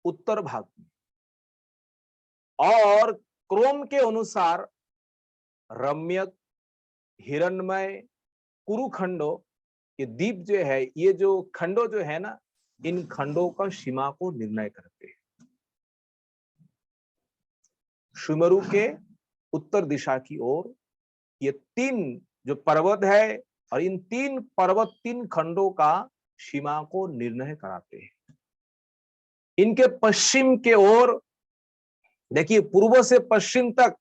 उत्तर भाग में। और क्रोम के अनुसार रम्यक, हिरण्मय, कुरुखंडो, ये द्वीप जो है, ये जो खंडो जो है ना, इन खंडों का सीमा को निर्णय करते हैं। सुमेरु के उत्तर दिशा की ओर ये 3 जो पर्वत है, और इन 3 पर्वत 3 खंडों का सीमा को निर्णय कराते हैं। इनके पश्चिम के ओर देखिए, पूर्व से पश्चिम तक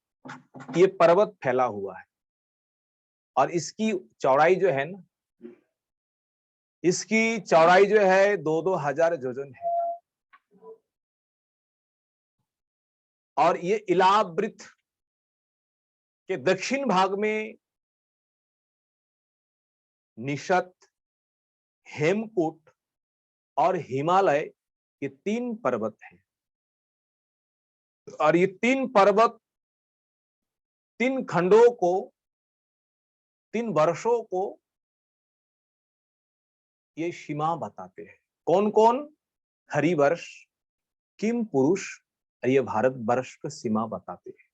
ये पर्वत फैला हुआ है, और इसकी चौड़ाई जो है ना, इसकी चौड़ाई जो है 2-2 हजार योजन है। और ये इलावृत के दक्षिण भाग में निशत, हेमकूट और हिमालय, ये 3 पर्वत हैं। और ये 3 पर्वत 3 खंडों को, 3 वर्षों को ये सीमा बताते हैं। कौन कौन? हरिवर्ष, किम पुरुष, और ये भारत वर्ष का सीमा बताते हैं।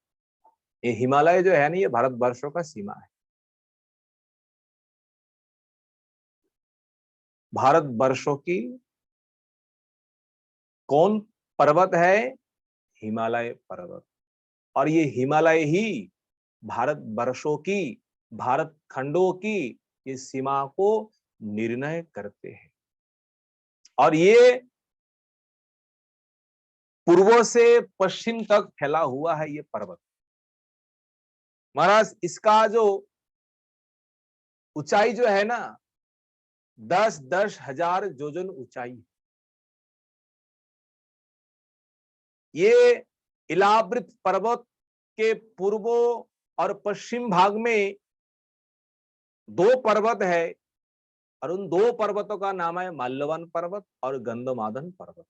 ये हिमालय जो है ना, ये भारतवर्षों का सीमा है। भारतवर्षों की कौन पर्वत है? हिमालय पर्वत। और ये हिमालय ही भारतवर्षों की, भारत खंडों की ये सीमा को निर्णय करते हैं। और ये पूर्व से पश्चिम तक फैला हुआ है ये पर्वत। महाराज, इसका जो ऊंचाई जो है ना, 10-10 हजार योजन ऊंचाई। ये इलावृत पर्वत के पूर्व और पश्चिम भाग में 2 पर्वत है, और उन 2 पर्वतों का नाम है माल्यवन पर्वत और गंधमादन पर्वत।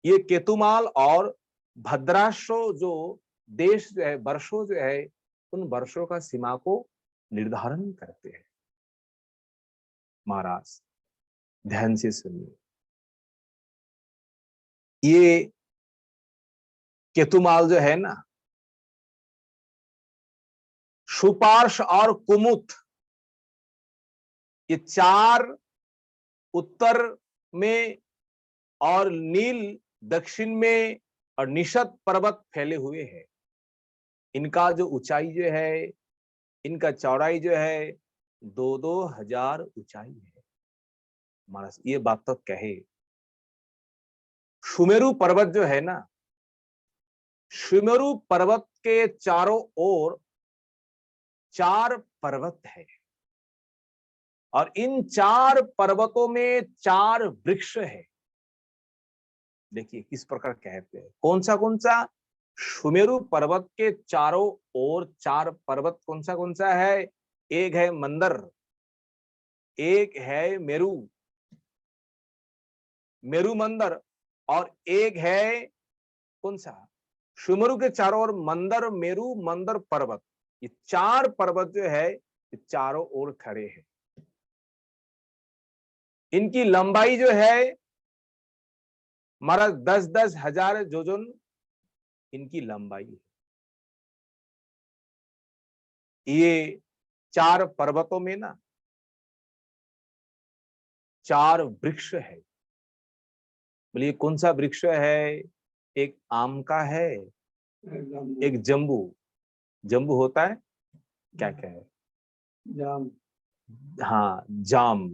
ये केतुमाल और भद्राश्व जो देश जो है, वर्षों जो है, उन वर्षों का सीमा को निर्धारण करते हैं। महाराज ध्यान से सुनिए, ये केतुमाल जो है ना, सुपार्श और कुमुत, ये 4 उत्तर में और नील दक्षिण में और निषद पर्वत फैले हुए हैं। इनका जो ऊंचाई जो है, इनका चौड़ाई जो है 2-2 हजार ऊंचाई है। महाराज ये बात तो कहे, सुमेरु पर्वत जो है ना, सुमेरु पर्वत के चारों ओर 4 पर्वत है, और इन 4 पर्वतों में 4 वृक्ष है। देखिए किस प्रकार कहते हैं, कौन सा सुमेरु पर्वत के चारों ओर 4 पर्वत कौन सा है? एक है मंदर, एक है मेरु, मेरु मंदर, और एक है कौन सा? सुमेरु के चारों ओर मंदर, मेरु, मंदर पर्वत। ये 4 पर्वत जो है, ये चारों ओर खड़े हैं। इनकी लंबाई जो है हमारा 10-10 हजार योजन इनकी लंबाई है। ये 4 पर्वतों में ना 4 वृक्ष है। बोलिए कौन सा वृक्ष है? एक आम का है, एक जम्बू, जम्बू होता है क्या है? जाम। हाँ जाम,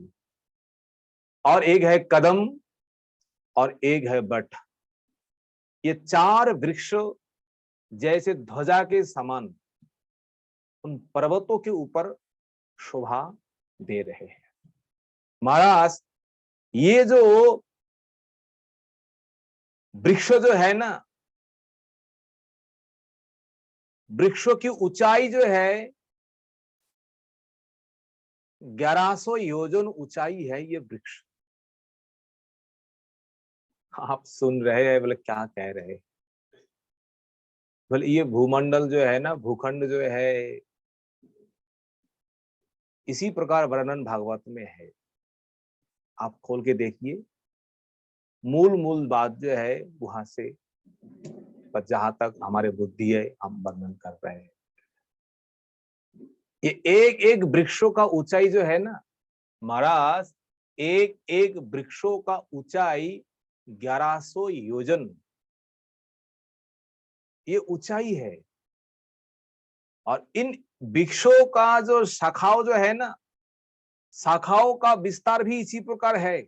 और एक है कदम, और एक है बट। ये 4 वृक्ष जैसे ध्वजा के समान उन पर्वतों के ऊपर शोभा दे रहे हैं। महाराज ये जो वृक्ष जो है ना, वृक्षों की ऊंचाई जो है 1100 योजन ऊंचाई है ये वृक्ष। आप सुन रहे हैं, बोले क्या कह रहे हैं? बोले ये भूमंडल जो है ना, भूखंड जो है, इसी प्रकार वर्णन भागवत में है। आप खोल के देखिए, मूल बात जो है वहां से, पर जहां तक हमारे बुद्धि है हम वर्णन कर रहे हैं। ये एक एक वृक्षों का ऊंचाई जो है ना महाराज, एक एक वृक्षों का ऊंचाई 1100 योजन ये ऊंचाई है। और इन वृक्षों का जो शाखाओं जो है ना, शाखाओं का विस्तार भी इसी प्रकार है।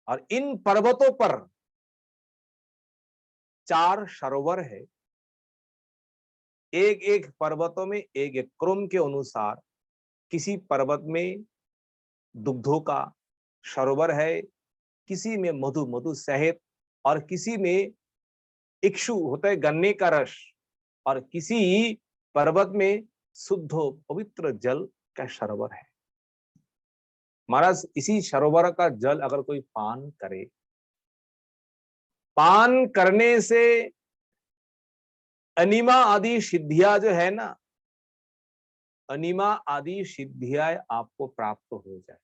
और इन पर्वतों पर 4 सरोवर है। एक एक पर्वतों में एक एक क्रम के अनुसार, किसी पर्वत में दुग्धों का सरोवर है, किसी में मधु शहद, और किसी में इक्षु होता है गन्ने का रस, और किसी पर्वत में शुद्ध पवित्र जल का सरोवर है। महाराज इसी सरोवर का जल अगर कोई पान करे, पान करने से अनिमा आदि सिद्धियां जो है ना, अनिमा आदि सिद्धियां आपको प्राप्त हो जाए।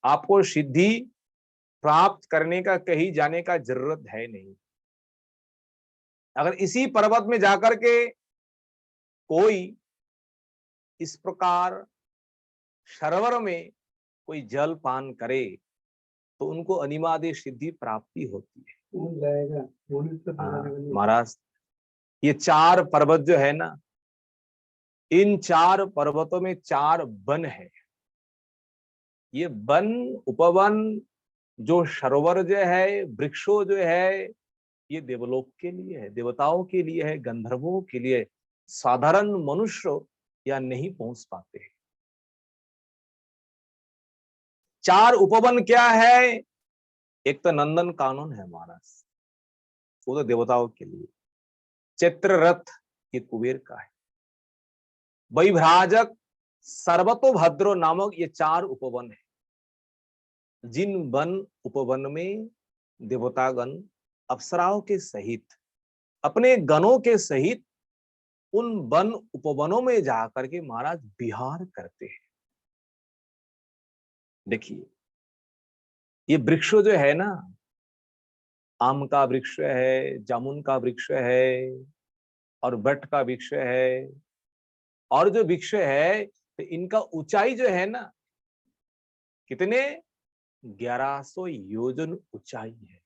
आपको सिद्धि प्राप्त करने का कहीं जाने का जरूरत है नहीं। अगर इसी पर्वत में जाकर के कोई इस प्रकार सरोवर में कोई जल पान करे तो उनको अनिमादि सिद्धि प्राप्ति होती है। महाराज ये 4 पर्वत जो है ना, इन 4 पर्वतों में 4 वन है। ये वन उपवन जो सरोवर जो है, वृक्षों जो है, ये देवलोक के लिए है, देवताओं के लिए है, गंधर्वों के लिए। साधारण मनुष्य या नहीं पहुंच पाते हैं। 4 उपवन क्या है? एक तो नंदन कानन है महाराज, वो तो देवताओं के लिए। चित्ररथ ये कुबेर का है। वैभ्राजक, सर्वतोभद्रो नामक ये 4 उपवन है। जिन वन उपवन में देवतागण अप्सराओं के सहित, अपने गणों के सहित उन वन उपवनों में जाकर के महाराज विहार करते हैं। देखिए ये वृक्ष जो है ना, आम का वृक्ष है, जामुन का वृक्ष है और बट का वृक्ष है, और जो वृक्ष है तो इनका ऊंचाई जो है ना, कितने 1100 योजन ऊंचाई है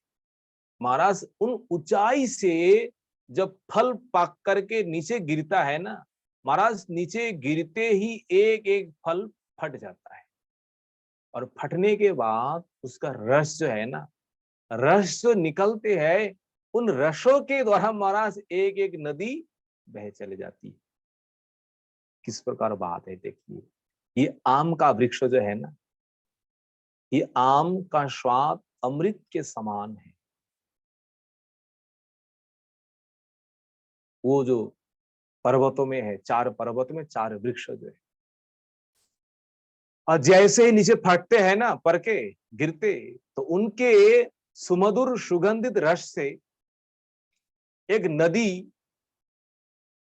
महाराज। उन ऊंचाई से जब फल पक करके नीचे गिरता है ना महाराज, नीचे गिरते ही एक एक फल फट जाता है, और फटने के बाद उसका रस जो है ना, रस जो निकलते हैं, उन रसों के द्वारा महाराज एक एक नदी बह चले जाती है। किस प्रकार बात है देखिए। ये आम का वृक्ष जो है ना, ये आम का स्वाद अमृत के समान है। वो जो पर्वतों में है, 4 पर्वतों में 4 वृक्ष जो है, और जैसे ही नीचे फटते हैं ना, पर के गिरते, तो उनके सुमधुर सुगंधित रस से एक नदी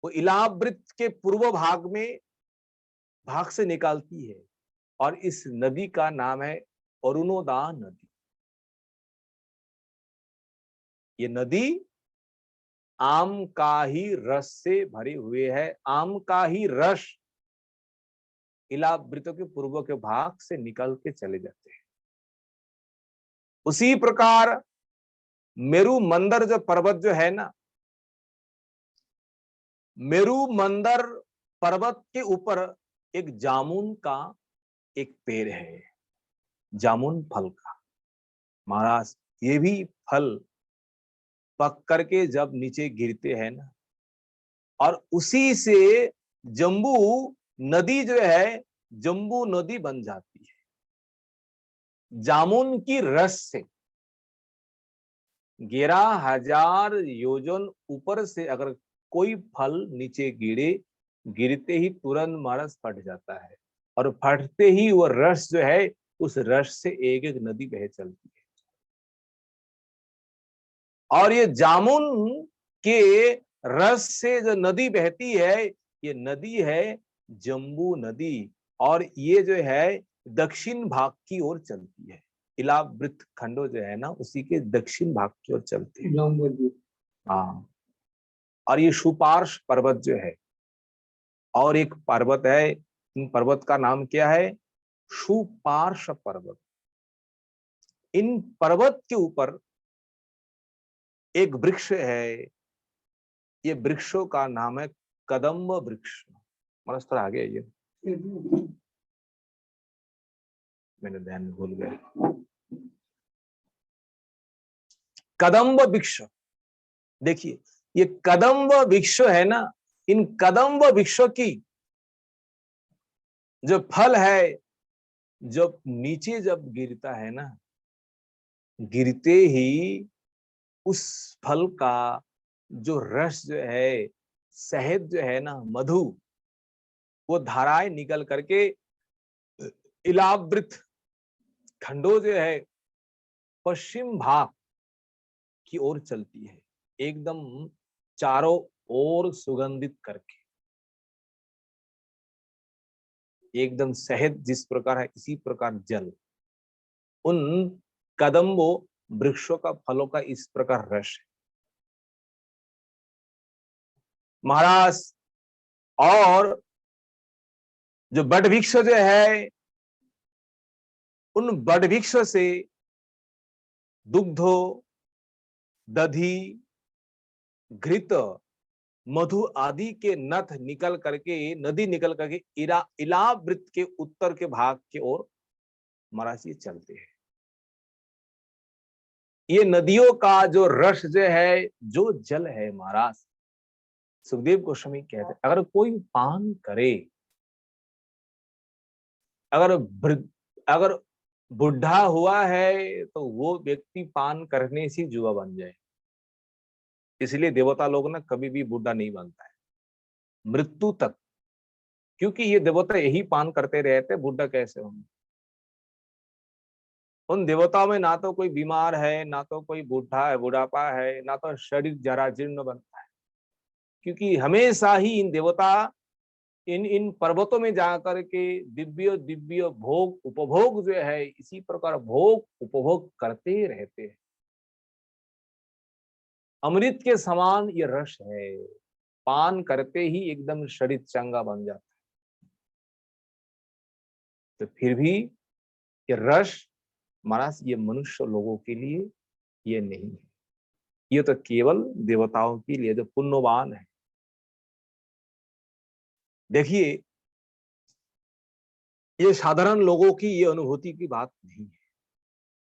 वो इलावृत के पूर्व भाग से निकालती है, और इस नदी का नाम है अरुणोदा नदी। ये नदी आम का ही रस से भरे हुए है। आम का ही रस इलावृतों के पूर्व के भाग से निकल के चले जाते हैं। उसी प्रकार मेरु मंदर जो पर्वत जो है ना, मेरु मंदर पर्वत के ऊपर एक जामुन का एक पेड़ है, जामुन फल का। महाराज ये भी फल पक करके जब नीचे गिरते हैं ना, और उसी से जम्बू नदी जो है, जम्बू नदी बन जाती है। जामुन की रस से 11,000 योजन ऊपर से अगर कोई फल नीचे गिरते ही तुरंत महाराज फट जाता है, और फटते ही वो रस जो है, उस रस से एक एक नदी बह चलती है। और ये जामुन के रस से जो नदी बहती है, ये नदी है जम्बू नदी, और ये जो है दक्षिण भाग की ओर चलती है। इलावृत खंडो जो है ना, उसी के दक्षिण भाग की ओर चलती है। हाँ, और ये सुपार्श पर्वत जो है, और एक पर्वत है, इन पर्वत का नाम क्या है? सुपार्श पर्वत। इन पर्वत के ऊपर एक वृक्ष है, ये वृक्षों का नाम है कदम्ब वृक्ष। मनस थोड़ा आगे आइए, मैंने ध्यान में भूल गया। कदम्ब वृक्ष, देखिए ये कदम्ब वृक्ष है ना, इन कदम्ब वृक्षों की जो फल है, जब नीचे जब गिरता है ना, गिरते ही उस फल का जो रस जो है, शहद जो है ना, मधु, वो धाराएं निकल करके इलावृत खंडो जो है पश्चिम भाग की ओर चलती है, एकदम चारों ओर सुगंधित करके। एकदम शहद जिस प्रकार है, इसी प्रकार जल। उन कदम्बो वृक्षों का फलों का इस प्रकार रस है। महाराज। और जो बट वृक्ष जो है, उन बट वृक्ष से दुग्धो, दधी, घृत, मधु आदि के नथ निकल करके, नदी निकल करके इलावृत के उत्तर के भाग की ओर महाराज ये चलते हैं। ये नदियों का जो रस जो है, जो जल है महाराज, सुखदेव गोस्वामी कहते हैं अगर कोई पान करे, अगर बुढ़ा हुआ है तो वो व्यक्ति पान करने से जुआ बन जाए। इसलिए देवता लोग ना कभी भी बुढ़ा नहीं बनता है मृत्यु तक, क्योंकि ये देवता यही पान करते रहते, बुढ़ा कैसे होंगे। उन देवताओं में ना तो कोई बीमार है, ना तो कोई बूढ़ा है, बुढ़ापा है, ना तो शरीर जरा जीर्ण बनता है, क्योंकि हमेशा ही इन देवता इन पर्वतों में जाकर के दिव्य दिव्य भोग उपभोग जो है, इसी प्रकार भोग उपभोग करते रहते हैं। अमृत के समान ये रस है, पान करते ही एकदम शरीर चंगा बन जाता है। तो फिर भी ये रस महाराज ये मनुष्य लोगों के लिए ये नहीं है, ये तो केवल देवताओं के लिए जो पुण्यवान है। देखिए, ये साधारण लोगों की ये अनुभूति की बात नहीं है।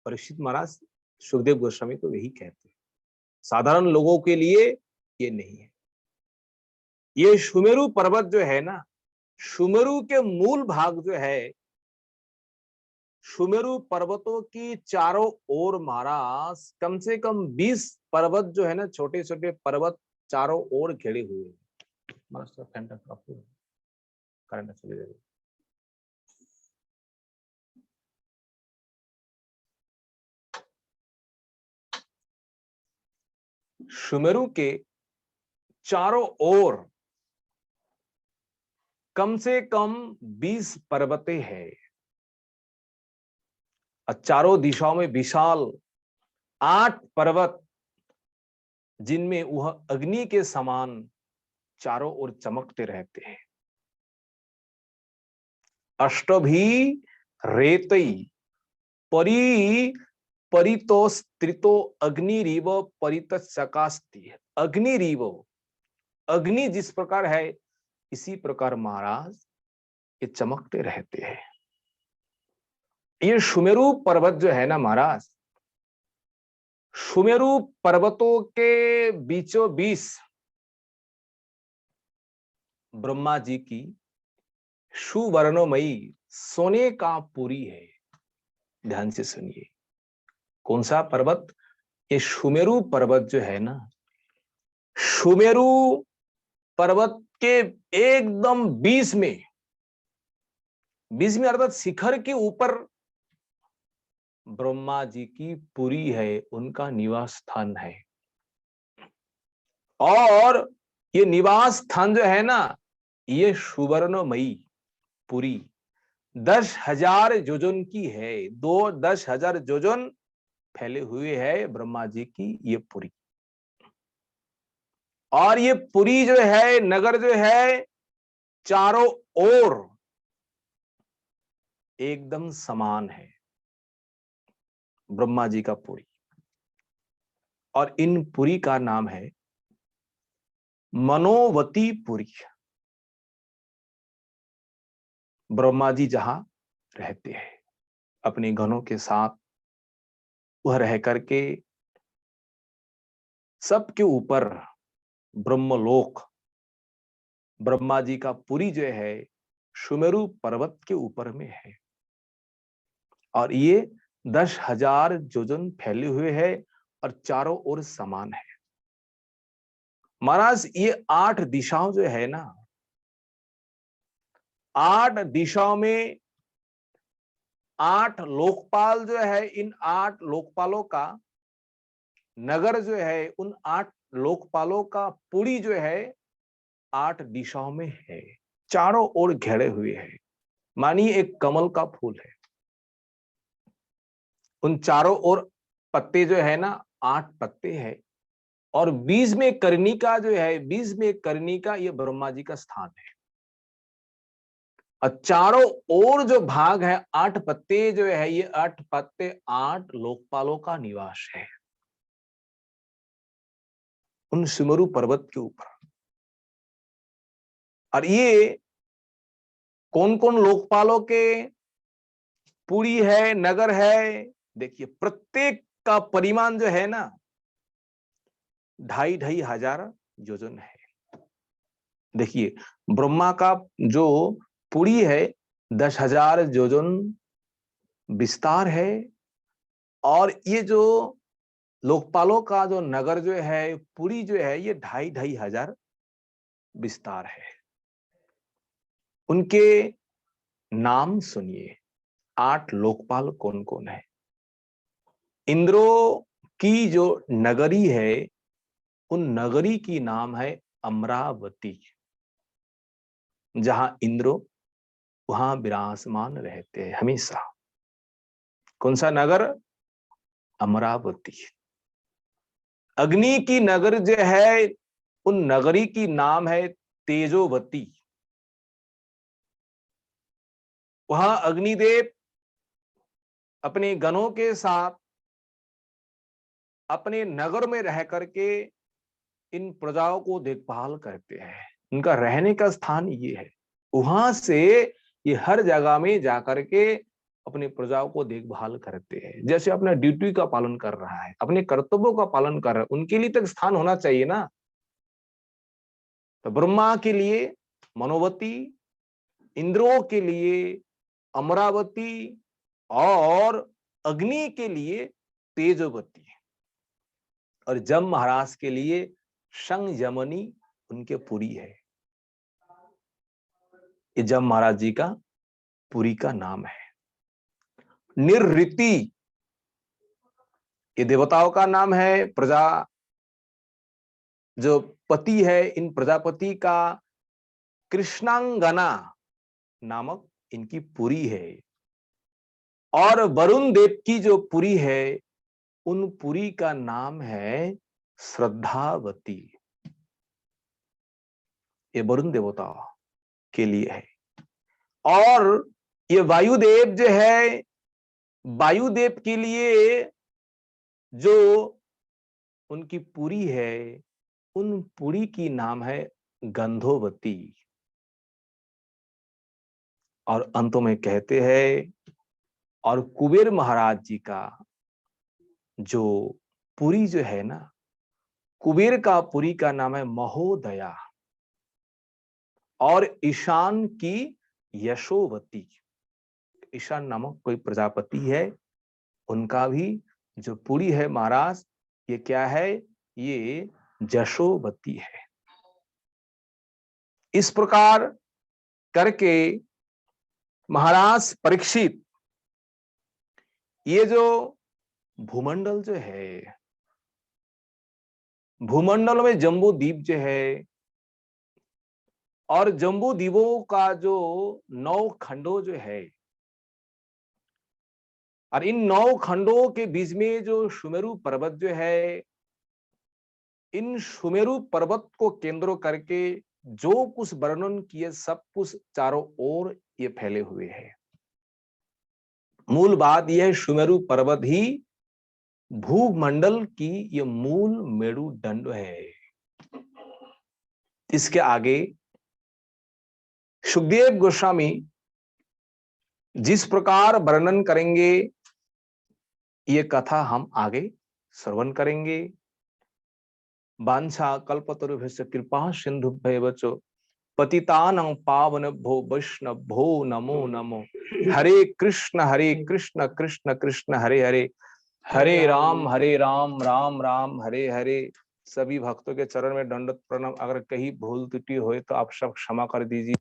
परीक्षित महाराज सुखदेव गोस्वामी तो यही कहते हैं, साधारण लोगों के लिए ये नहीं है। ये सुमेरु पर्वत जो है ना, सुमेरु के मूल भाग जो है, सुमेरु पर्वतों की चारों ओर महाराज कम से कम 20 पर्वत जो है ना, छोटे छोटे पर्वत चारों ओर घेरे हुए हैं। करंट चले जाएगा। सुमेरु के चारों ओर कम से कम 20 पर्वतें हैं, चारों दिशाओं में विशाल 8 पर्वत, जिनमें वह अग्नि के समान चारों ओर चमकते रहते हैं। अष्टभी रेतई परी परितोस्त्रितो अग्निरीव परितचकास्ति। अग्निरीव, अग्नि जिस प्रकार है इसी प्रकार महाराज ये चमकते रहते हैं। ये सुमेरु पर्वत जो है ना महाराज, सुमेरु पर्वतों के बीचों बीच ब्रह्मा जी की सुवर्णमयी सोने का पुरी है। ध्यान से सुनिए, कौन सा पर्वत? ये सुमेरु पर्वत जो है ना, सुमेरु पर्वत के एकदम बीच में अर्थात शिखर के ऊपर ब्रह्मा जी की पुरी है, उनका निवास स्थान है। और ये निवास स्थान जो है ना, ये सुवर्णमयी पुरी 10,000 योजन की है। 10,000 योजन फैले हुए है ब्रह्मा जी की ये पुरी। और ये पुरी जो है, नगर जो है, चारों ओर एकदम समान है ब्रह्मा जी का पुरी। और इन पुरी का नाम है मनोवती पुरी। ब्रह्मा जी जहां रहते हैं अपने गणों के साथ, वह रह करके सबके ऊपर ब्रह्मलोक, ब्रह्मा जी का पुरी जो है सुमेरु पर्वत के ऊपर में है। और ये 10,000 योजन फैले हुए है और चारों ओर समान है। महाराज ये 8 दिशाओं जो है ना, 8 दिशाओं में 8 लोकपाल जो है, इन 8 लोकपालों का नगर जो है, उन 8 लोकपालों का पुरी जो है 8 दिशाओं में है, चारों ओर घेरे हुए है। मानिए एक कमल का फूल है, उन चारों ओर पत्ते जो है ना 8 पत्ते हैं, और बीज में कर्णिका जो है, बीज में कर्णिका, ये ब्रह्मा जी का स्थान है। और चारों ओर जो भाग है, 8 पत्ते जो है, ये 8 पत्ते 8 लोकपालों का निवास है उन सुमेरु पर्वत के ऊपर। और ये कौन कौन लोकपालों के पुरी है, नगर है? देखिए, प्रत्येक का परिमाण जो है ना, 2,500 हजार योजन है। देखिए, ब्रह्मा का जो पुरी है 10,000 योजन विस्तार है, और ये जो लोकपालों का जो नगर जो है, पुरी जो है, ये 2,500 हजार विस्तार है। उनके नाम सुनिए, 8 लोकपाल कौन कौन है? इंद्रो की जो नगरी है, उन नगरी की नाम है अमरावती। जहां इंद्रो वहां विराजमान रहते हैं हमेशा। कौन सा नगर? अमरावती। अग्नि की नगर जो है, उन नगरी की नाम है तेजोवती। वहां अग्निदेव अपने गणों के साथ अपने नगर में रह करके इन प्रजाओं को देखभाल करते हैं। उनका रहने का स्थान ये है। वहां से ये हर जगह में जाकर के अपने प्रजाओं को देखभाल करते हैं, जैसे अपना ड्यूटी का पालन कर रहा है, अपने कर्तव्यों का पालन कर रहा है। उनके लिए तक स्थान होना चाहिए ना। तो ब्रह्मा के लिए मनोवती, इंद्रों के लिए अमरावती, और अग्नि के लिए तेजोवती, और जम महाराज के लिए संयमनी उनके पुरी है। ये जम महाराज जी का पुरी का नाम है। निर्ऋति ये देवताओं का नाम है। प्रजा जो पति है, इन प्रजापति का कृष्णांगना नामक इनकी पुरी है। और वरुण देव की जो पुरी है, उन पुरी का नाम है श्रद्धावती। ये वरुण देवता के लिए है। और ये वायुदेव जो है, वायुदेव के लिए जो उनकी पुरी है, उन पुरी की नाम है गंधोवती। और अंतों में कहते हैं, और कुबेर महाराज जी का जो पुरी जो है ना, कुबेर का पुरी का नाम है महोदया। और ईशान की यशोवती। ईशान नामक कोई प्रजापति है, उनका भी जो पुरी है महाराज, ये क्या है? ये जशोवती है। इस प्रकार करके महाराज परीक्षित, ये जो भूमंडल जो है, भूमंडल में जम्बू द्वीप जो है, और जम्बू द्वीपों का जो 9 खंडों जो है, और इन 9 खंडों के बीच में जो सुमेरु पर्वत जो है, इन सुमेरु पर्वत को केंद्र करके जो कुछ वर्णन किए, सब कुछ चारों ओर ये फैले हुए हैं। मूल बात यह है, सुमेरु पर्वत ही भूमंडल की ये मूल मेरुदंड है। इसके आगे सुखदेव गोस्वामी जिस प्रकार वर्णन करेंगे, ये कथा हम आगे श्रवण करेंगे। वांछा कल्पतरुभ्यश्च कृपा सिंधुभ्यैव च पतितानां पावनेभ्यो वैष्णवेभ्यो नमो नमो। हरे कृष्ण कृष्ण कृष्ण हरे हरे, हरे राम राम राम हरे हरे। सभी भक्तों के चरण में दंडवत प्रणाम। अगर कहीं भूल त्रुटि हुए तो आप सब क्षमा कर दीजिए।